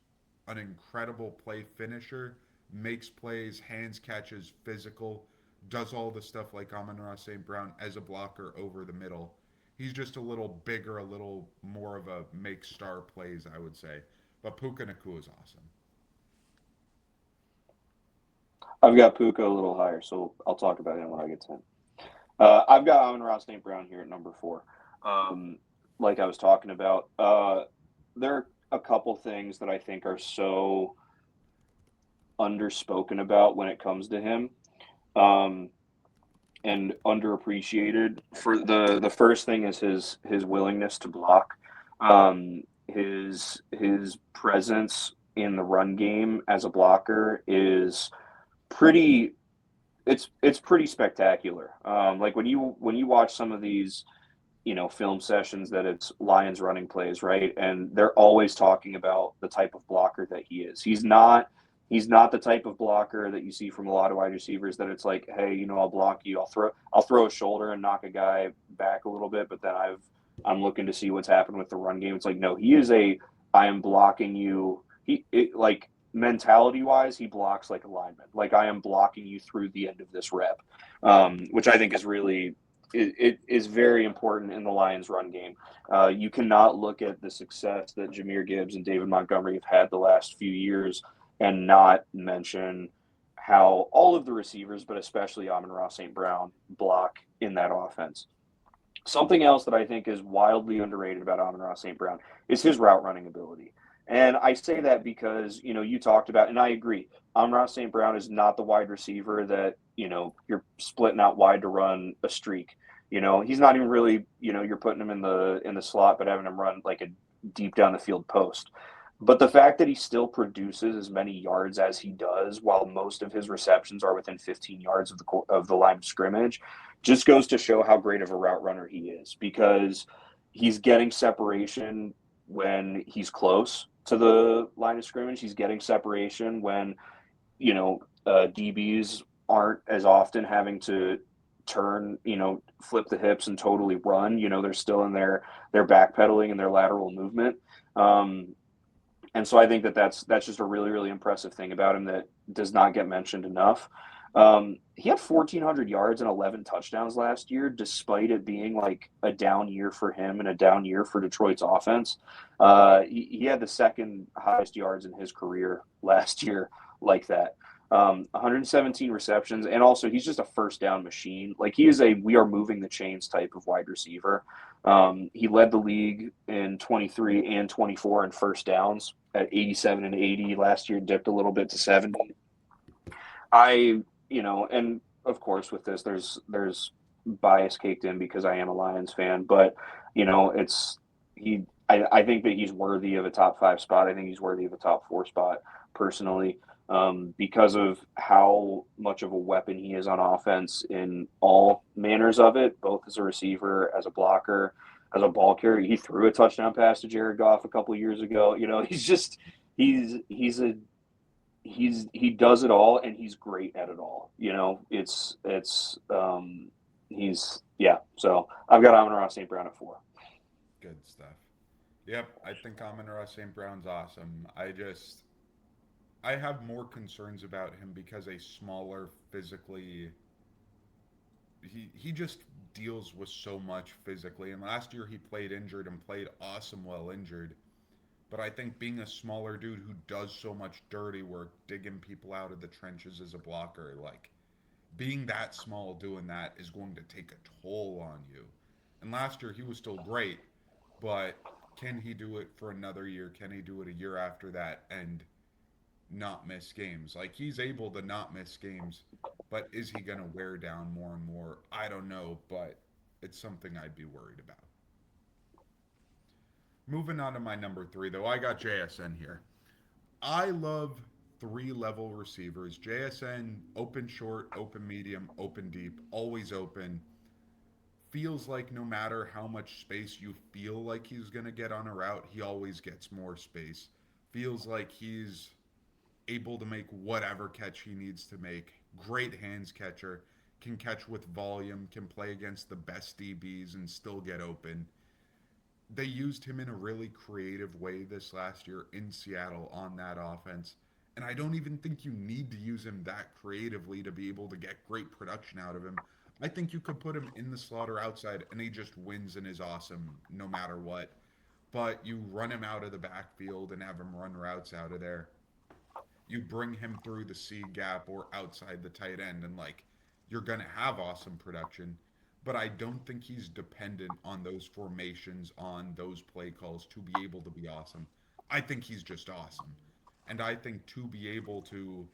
an incredible play finisher, makes plays, hands catches, physical, does all the stuff like Amon-Ra St. Brown as a blocker over the middle. He's just a little bigger, a little more of a make star plays, I would say. But Puka Nakua is awesome. I've got Puka a little higher, so I'll talk about him when I get to him. I've got Amon-Ra St. Brown here at number 4. Like I was talking about, there are a couple things that I think are so underspoken about when it comes to him, and underappreciated. For the first thing is his willingness to block, his presence in the run game as a blocker is pretty it's pretty spectacular. Like when you watch some of these, film sessions that it's Lions running plays, right? And they're always talking about the type of blocker that he is. He's not the type of blocker that you see from a lot of wide receivers that it's like, hey, I'll block you. I'll throw a shoulder and knock a guy back a little bit, but then I'm looking to see what's happened with the run game. It's like, no, he is I am blocking you. Like mentality wise, he blocks like a lineman. Like, I am blocking you through the end of this rep, which I think is really it is very important in the Lions run game. You cannot look at the success that Jahmyr Gibbs and David Montgomery have had the last few years and not mention how all of the receivers, but especially Amon-Ra St. Brown, block in that offense. Something else that I think is wildly underrated about Amon-Ra St. Brown is his route running ability. And I say that because, you talked about, and I agree, Amon-Ra St. Brown is not the wide receiver that, you're splitting out wide to run a streak. He's not even really, you're putting him in the slot, but having him run like a deep down the field post. But the fact that he still produces as many yards as he does, while most of his receptions are within 15 yards of the line of scrimmage, just goes to show how great of a route runner he is, because he's getting separation when he's close to the line of scrimmage. He's getting separation when, DBs aren't as often having to turn, flip the hips and totally run. They're still in their backpedaling and their lateral movement. And so I think that's just a really, really impressive thing about him that does not get mentioned enough. He had 1,400 yards and 11 touchdowns last year, despite it being like a down year for him and a down year for Detroit's offense. He had the second highest yards in his career last year like that. 117 receptions, and also he's just a first down machine. Like, he is we are moving the chains type of wide receiver. He led the league in 23 and 24 in first downs at 87 and 80. Last year dipped a little bit to 70. And of course with this, there's bias caked in because I am a Lions fan, but I think that he's worthy of a top 5 spot. I think he's worthy of a top 4 spot personally, because of how much of a weapon he is on offense in all manners of it, both as a receiver, as a blocker, as a ball carrier. He threw a touchdown pass to Jared Goff a couple of years ago. He's he does it all and he's great at it all. He's yeah. So I've got Amon-Ra St. Brown at 4. Good stuff. Yep, I think Amon-Ra St. Brown's awesome. I have more concerns about him because a smaller, physically, he just deals with so much physically. And last year he played injured and played awesome while injured. But I think being a smaller dude who does so much dirty work, digging people out of the trenches as a blocker, like being that small doing that is going to take a toll on you. And last year he was still great, but can he do it for another year? Can he do it a year after that and not miss games? Like he's able to not miss games, but is he going to wear down more and more? I don't know, but it's something I'd be worried about. Moving on to my number 3, though, I got JSN here. I love 3 level receivers. JSN, open short, open medium, open deep, always open. Feels like no matter how much space you feel like he's going to get on a route, he always gets more space. Feels like he's able to make whatever catch he needs to make. Great hands catcher, can catch with volume, can play against the best DBs and still get open. They used him in a really creative way this last year in Seattle on that offense. And I don't even think you need to use him that creatively to be able to get great production out of him. I think you could put him in the slot or outside and he just wins and is awesome no matter what. But you run him out of the backfield and have him run routes out of there. You bring him through the C gap or outside the tight end, and like you're going to have awesome production. But I don't think he's dependent on those formations, on those play calls to be able to be awesome. I think he's just awesome. And I think to be able to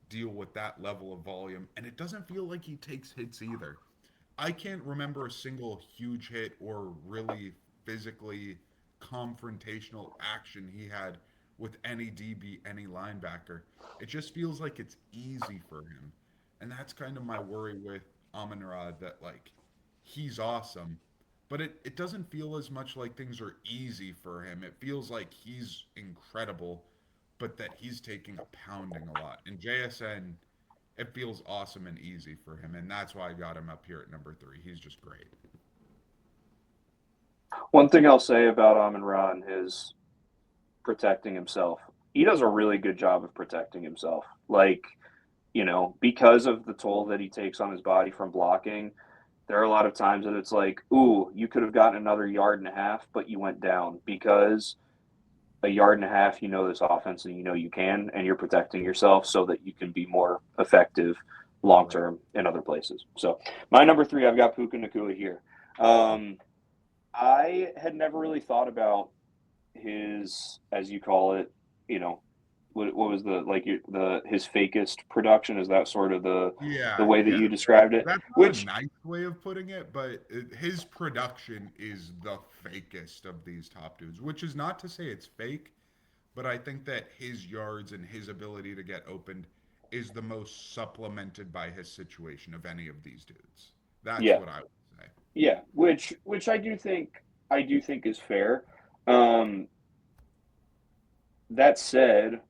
deal with that level of volume, and it doesn't feel like he takes hits either. I can't remember a single huge hit or really physically confrontational action he had with any DB, any linebacker. It just feels like it's easy for him. And that's kind of my worry with Amon Ra, that like he's awesome, but it doesn't feel as much like things are easy for him. It feels like he's incredible, but that he's taking a pounding a lot. And JSN, it feels awesome and easy for him, and that's why I got him up here at number 3. He's just great. One thing I'll say about Amon-Ra and his protecting himself, he does a really good job of protecting himself. Like, because of the toll that he takes on his body from blocking, there are a lot of times that it's like, ooh, you could have gotten another yard and a half, but you went down because a yard and a half, this offense and you can, and you're protecting yourself so that you can be more effective long Right. term in other places. So my number 3, I've got Puka Nacua here. I had never really thought about his, as you call it, what was his fakest production? Is that sort of the Yeah, way that yeah. you described it? That's not a Which, nice way of putting it, but his production is the fakest of these top dudes, which is not to say it's fake, but I think that his yards and his ability to get opened is the most supplemented by his situation of any of these dudes. That's yeah, what I would say. yeah, which I do think is fair. Um, that said,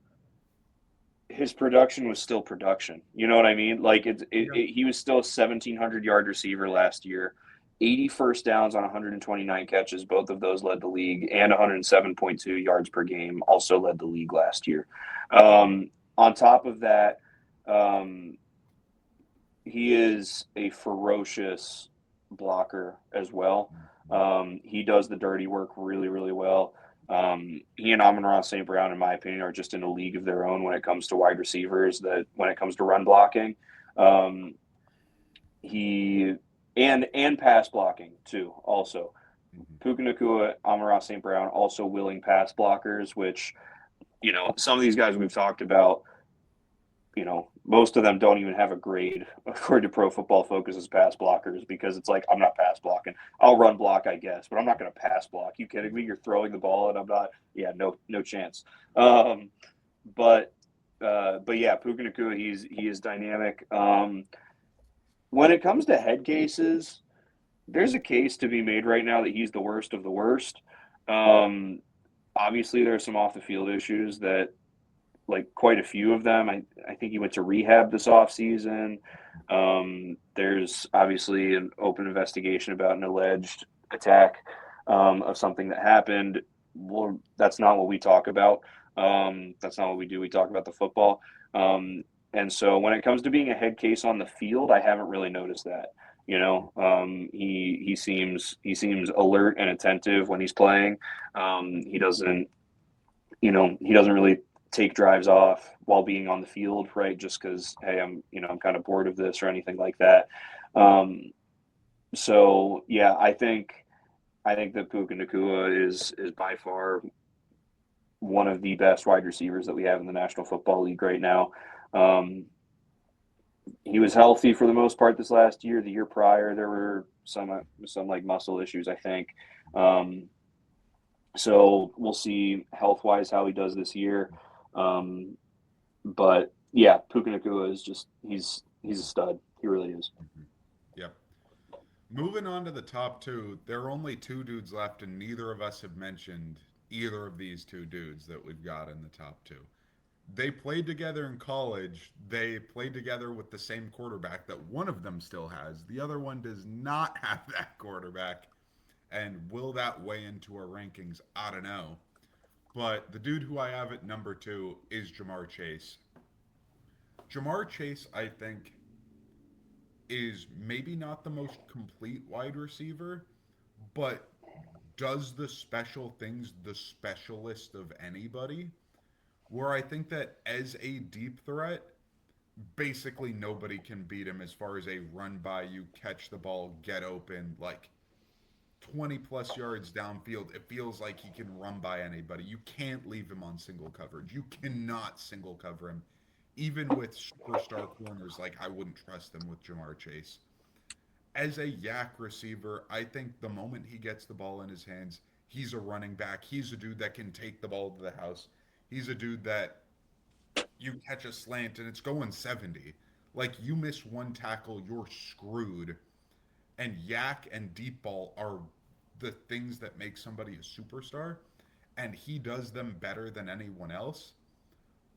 his production was still production. You know what I mean? Like Yep. he was still a 1,700-yard receiver last year, 80 first downs on 129 catches. Both of those led the league, and 107.2 yards per game also led the league last year. On top of that, um, he is a ferocious blocker as well. Mhm. He does the dirty work really, really well. He and Amon-Ra St. Brown, in my opinion, are just in a league of their own when it comes to wide receivers. That when it comes to run blocking, um, he and pass blocking too. Also, Mhm. Puka Nacua, Amon-Ra St. Brown, also willing pass blockers. Which some of these guys we've talked about, most of them don't even have a grade according to Pro Football Focus as pass blockers because it's like, I'm not pass blocking. I'll run block, I guess, but I'm not going to pass block. You kidding me? You're throwing the ball and I'm not. Yeah, no chance. Um, but but yeah, Puka Nacua, he is dynamic. When it comes to head cases, there's a case to be made right now that he's the worst of the worst. Um, Obviously, there are some off the field issues that like quite a few of them. I think he went to rehab this offseason. There's obviously an open investigation about an alleged attack of something that happened. Well, that's not what we talk about. That's not what we do. We talk about the football. And so when it comes to being a head case on the field, I haven't really noticed that. He seems alert and attentive when he's playing. He doesn't really take drives off while being on the field, right? Just because, hey, I'm kind of bored of this or anything like that. So yeah, I think that Puka Nacua is by far one of the best wide receivers that we have in the National Football League right now. Um, he was healthy for the most part this last year. The year prior, there were some like muscle issues, I think. Um, so we'll see health wise how he does this year. Um, but yeah, Puka Nacua is just he's a stud. He really is. Mhm. Yep. Moving on to the top two, there are only two dudes left, and neither of us have mentioned either of these two dudes that we've got in the top two. They played together in college. They played together with the same quarterback that one of them still has. The other one does not have that quarterback. And will that weigh into our rankings? I don't know. But the dude who I have at number two is Jamar Chase. Jamar Chase, I think, is maybe not the most complete wide receiver, but does the special things the specialist of anybody. Where I think that as a deep threat, basically nobody can beat him as far as a run by you, catch the ball, get open, like 20 plus yards downfield. It feels like he can run by anybody. You can't leave him on single coverage. You cannot single cover him. Even with superstar corners, like I wouldn't trust them with Jamar Chase. As a yak receiver, I think the moment he gets the ball in his hands, he's a running back. He's a dude that can take the ball to the house. He's a dude that you catch a slant and it's going 70. Like you miss one tackle, you're screwed. And yak and deep ball are the things that make somebody a superstar, and he does them better than anyone else.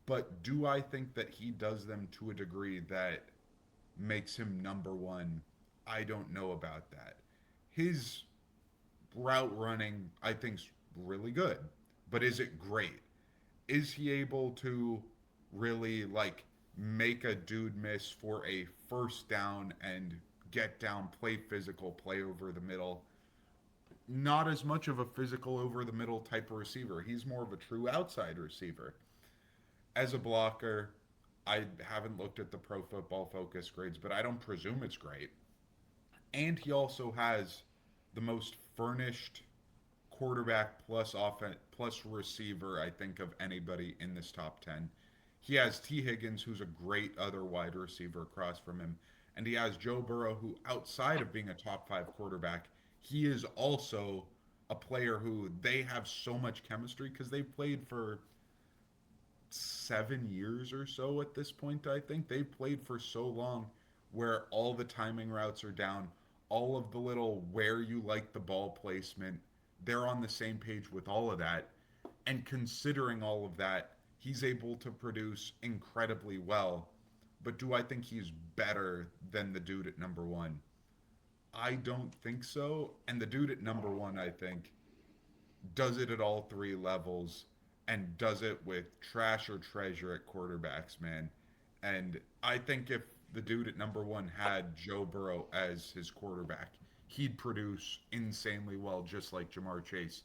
But do I think that he does them to a degree that makes him number one? I don't know about that. His route running, I think, is really good, but is it great? Is he able to really like make a dude miss for a first down and get down, play physical, play over the middle? Not as much of a physical over the middle type of receiver. He's more of a true outside receiver. As a blocker, I haven't looked at the Pro Football Focus grades, but I don't presume it's great. And he also has the most furnished quarterback plus offense plus receiver, I think, of anybody in this top 10. He has T. Higgins, who's a great other wide receiver across from him. And he has Joe Burrow, who, outside of being a top five quarterback, he is also a player who they have so much chemistry because they've played for 7 years or so at this point, I think. They've played for so long where all the timing routes are down, all of the little where you like the ball placement, they're on the same page with all of that. And considering all of that, he's able to produce incredibly well. But do I think he's better than the dude at number one? I don't think so. And the dude at number one, I think, does it at all three levels and does it with trash or treasure at quarterbacks, man. And I think if the dude at number one had Joe Burrow as his quarterback, he'd produce insanely well, just like Jamar Chase.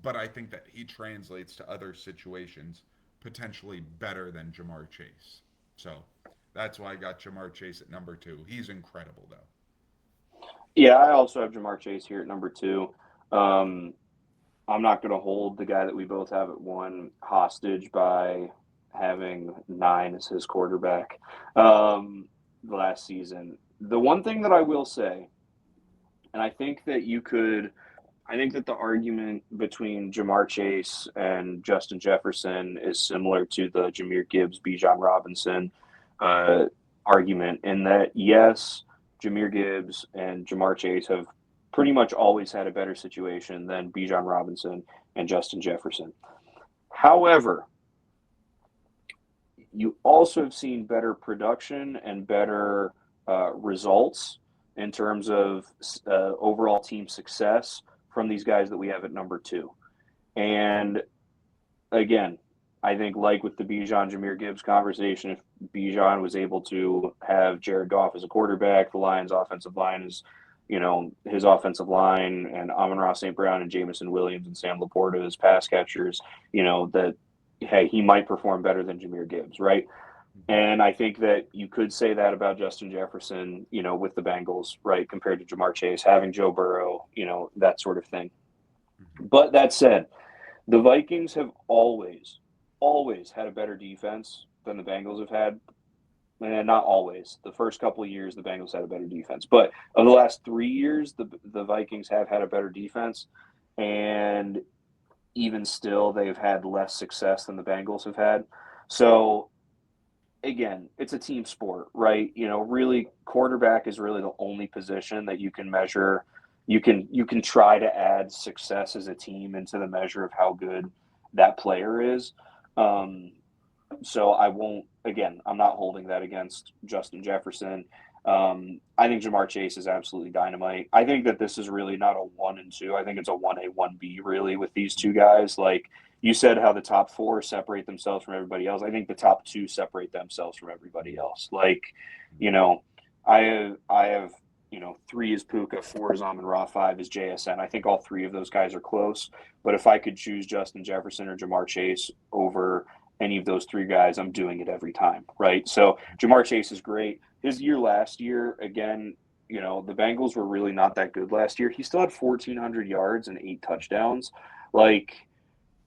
But I think that he translates to other situations potentially better than Jamar Chase. So that's why I got Jamar Chase at number two. He's incredible, though. Yeah, I also have Jamar Chase here at number two. Um, I'm not going to hold the guy that we both have at one hostage by having nine as his quarterback last season. The one thing that I will say, and I think that the argument between Jamar Chase and Justin Jefferson is similar to the Jameer Gibbs, Bijan Robinson uh, argument in that, yes, Jameer Gibbs and Jamar Chase have pretty much always had a better situation than Bijan Robinson and Justin Jefferson. However, you also have seen better production and better results in terms of overall team success from these guys that we have at number two. And again, I think like with the Bijan Jameer Gibbs conversation, if Bijan was able to have Jared Goff as a quarterback, the Lions' offensive line is, his offensive line, and Amon-Ra St. Brown and Jamison Williams and Sam Laporta as pass catchers, that hey, he might perform better than Jameer Gibbs, right? And I think that you could say that about Justin Jefferson, with the Bengals, right, compared to Jamar Chase, having Joe Burrow, that sort of thing. But that said, the Vikings have always had a better defense than the Bengals have had. And not always. The first couple of years, the Bengals had a better defense. But of the last 3 years, the Vikings have had a better defense. And even still, they've had less success than the Bengals have had. So, again, it's a team sport, right? Really, quarterback is really the only position that you can measure. You can try to add success as a team into the measure of how good that player is. So I won't. Again, I'm not holding that against Justin Jefferson. I think Jamar Chase is absolutely dynamite. I think that this is really not a 1 and 2. I think it's a 1A, 1B really with these two guys. Like you said, how the top 4 separate themselves from everybody else. I think the top 2 separate themselves from everybody else. Like, I have 3 is Puka, 4 is Amon-Ra, 5 is JSN. I think all 3 of those guys are close. But if I could choose Justin Jefferson or Jamar Chase over any of those 3 guys, I'm doing it every time, right? So Jamar Chase is great. His year last year, again, the Bengals were really not that good last year. He still had 1,400 yards and 8 touchdowns. Like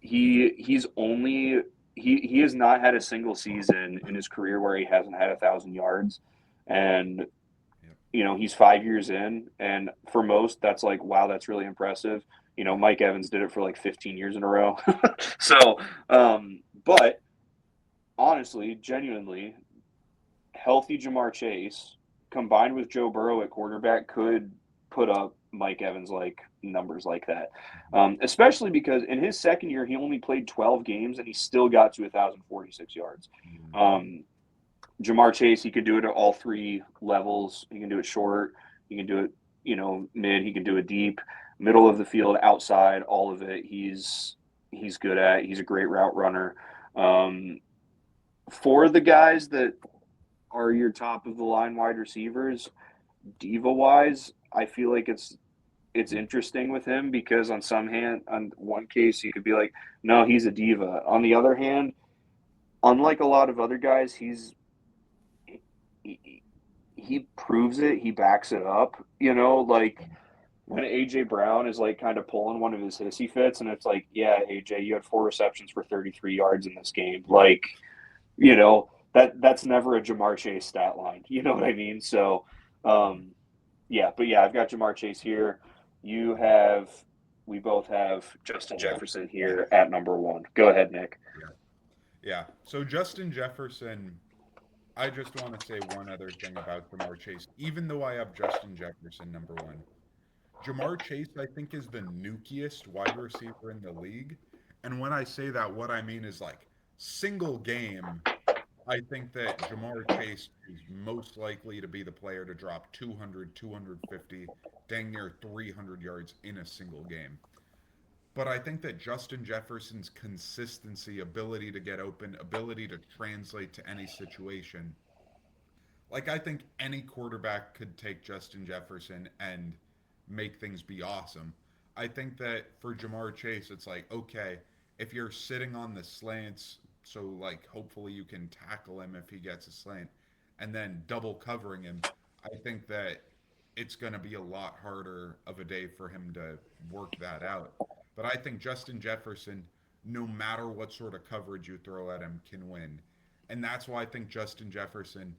he has not had a single season in his career where he hasn't had 1,000 yards, and he's 5 years in, and for most, that's like, wow, that's really impressive. Mike Evans did it for like 15 years in a row. So, but honestly, genuinely, healthy Jamar Chase combined with Joe Burrow at quarterback could put up Mike Evans like numbers like that. Especially because in his second year, he only played 12 games and he still got to 1,046 yards. Jamar Chase, he could do it at all 3 levels. He can do it short. He can do it, mid. He can do it deep, middle of the field, outside, all of it. He's good at. He's a great route runner. For the guys that are your top of the line wide receivers, diva wise, I feel like it's interesting with him because on one case you could be like, no, he's a diva. On the other hand, unlike a lot of other guys, he proves it. He backs it up. Like when AJ Brown is like kind of pulling one of his hissy fits, and it's like, yeah, AJ, you had 4 receptions for 33 yards in this game. Like, that's never a Jamar Chase stat line. You know what I mean? So, yeah, but yeah, I've got Jamar Chase here. We both have Justin Jefferson here at number 1. Go ahead, Nick. Yeah. So Justin Jefferson, I just want to say one other thing about Jamar Chase. Even though I have Justin Jefferson number 1, Jamar Chase, I think, is the nukiest wide receiver in the league. And when I say that, what I mean is like single game, I think that Jamar Chase is most likely to be the player to drop 200, 250, dang near 300 yards in a single game. But I think that Justin Jefferson's consistency, ability to get open, ability to translate to any situation, like I think any quarterback could take Justin Jefferson and make things be awesome. I think that for Jamar Chase, it's like, okay, if you're sitting on the slants, so like hopefully you can tackle him if he gets a slant, and then double covering him, I think that it's going to be a lot harder of a day for him to work that out. But I think Justin Jefferson, no matter what sort of coverage you throw at him, can win. And that's why I think Justin Jefferson,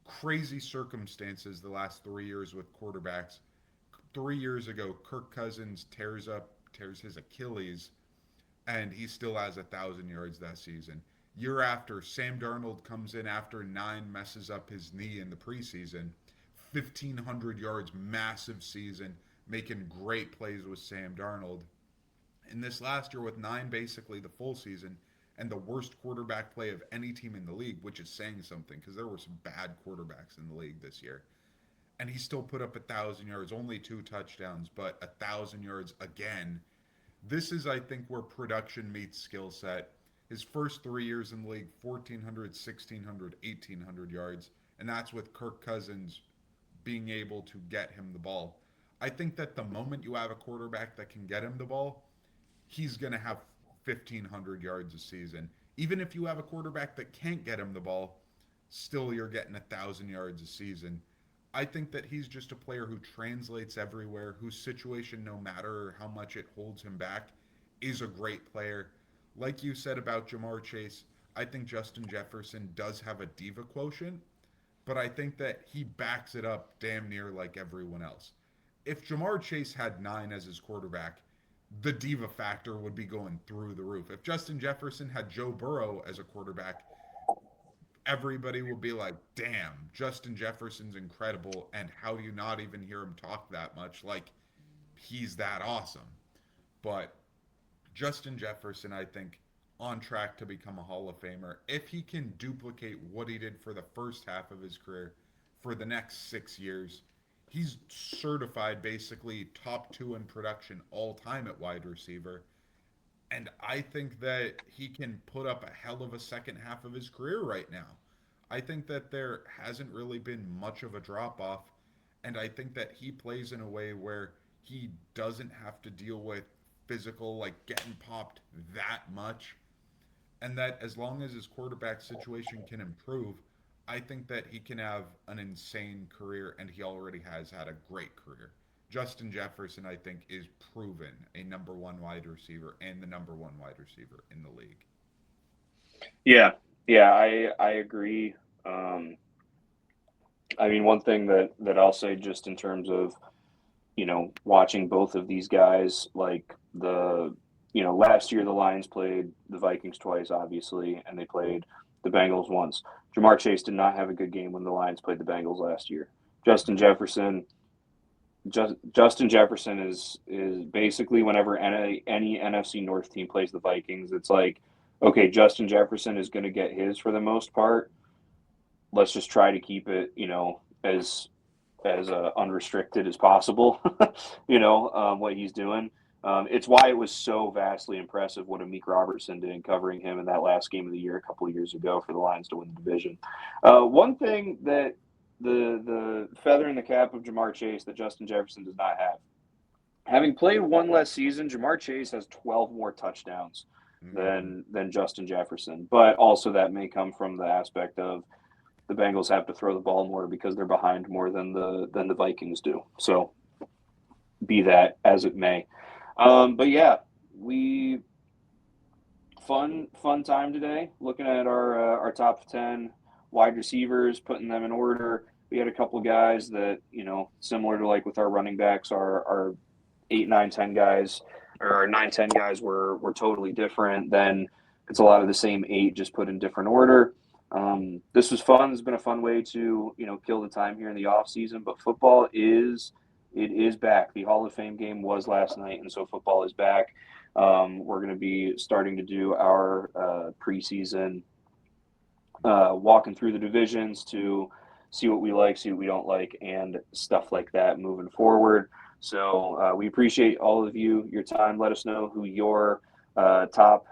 crazy circumstances the last 3 years with quarterbacks. 3 years ago, Kirk Cousins tears his Achilles, and he still has 1,000 yards that season. Year after, Sam Darnold comes in after 9, messes up his knee in the preseason. 1,500 yards, massive season, making great plays with Sam Darnold. And this last year with 9, basically the full season, and the worst quarterback play of any team in the league, which is saying something because there were some bad quarterbacks in the league this year. And he still put up 1,000 yards, only 2 touchdowns, but 1,000 yards again. This is, I think, where production meets skill set. His first 3 years in the league, 1,400, 1,600, 1,800 yards, and that's with Kirk Cousins being able to get him the ball. I think that the moment you have a quarterback that can get him the ball, he's going to have 1,500 yards a season. Even if you have a quarterback that can't get him the ball, still you're getting 1,000 yards a season. I think that he's just a player who translates everywhere, whose situation, no matter how much it holds him back, is a great player. Like you said about Jamar Chase, I think Justin Jefferson does have a diva quotient, but I think that he backs it up damn near like everyone else. If Jamar Chase had 9 as his quarterback, the diva factor would be going through the roof. If Justin Jefferson had Joe Burrow as a quarterback, everybody will be like, damn, Justin Jefferson's incredible. And how do you not even hear him talk that much? Like, he's that awesome. But Justin Jefferson, I think, on track to become a Hall of Famer. If he can duplicate what he did for the first half of his career for the next 6 years, he's certified basically top 2 in production all time at wide receiver. And I think that he can put up a hell of a second half of his career right now. I think that there hasn't really been much of a drop off. And I think that he plays in a way where he doesn't have to deal with physical, like getting popped that much. And that as long as his quarterback situation can improve, I think that he can have an insane career, and he already has had a great career. Justin Jefferson, I think, is proven a number 1 wide receiver and the number 1 wide receiver in the league. Yeah, yeah, I agree. I mean, one thing that I'll say just in terms of, watching both of these guys, like last year the Lions played the Vikings twice, obviously, and they played the Bengals once. Jamar Chase did not have a good game when the Lions played the Bengals last year. Justin Jefferson is basically whenever any NFC North team plays the Vikings, it's like, okay, Justin Jefferson is going to get his for the most part. Let's just try to keep it, as unrestricted as possible. What he's doing. It's why it was so vastly impressive what Amik Robertson did in covering him in that last game of the year a couple of years ago for the Lions to win the division. One thing that the feather in the cap of Jamar Chase that Justin Jefferson does not have. Having played one less season, Jamar Chase has 12 more touchdowns than Justin Jefferson. But also that may come from the aspect of the Bengals have to throw the ball more because they're behind more than the Vikings do. So be that as it may. But yeah, fun time today looking at our top 10 wide receivers, putting them in order. We had a couple guys that, similar to like with our running backs, our 8, 9, 10 guys, or our 9, 10 guys were totally different. Then it's a lot of the same 8 just put in different order. This was fun. It's been a fun way to, kill the time here in the off season, but football is back. The Hall of Fame game was last night, and so football is back. We're going to be starting to do our preseason walking through the divisions to see what we like, see what we don't like, and stuff like that moving forward. So we appreciate all of your time. Let us know who your top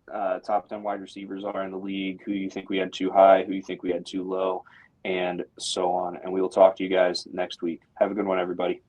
10 wide receivers are in the league, who you think we had too high, who you think we had too low, and so on. And we will talk to you guys next week. Have a good one, everybody.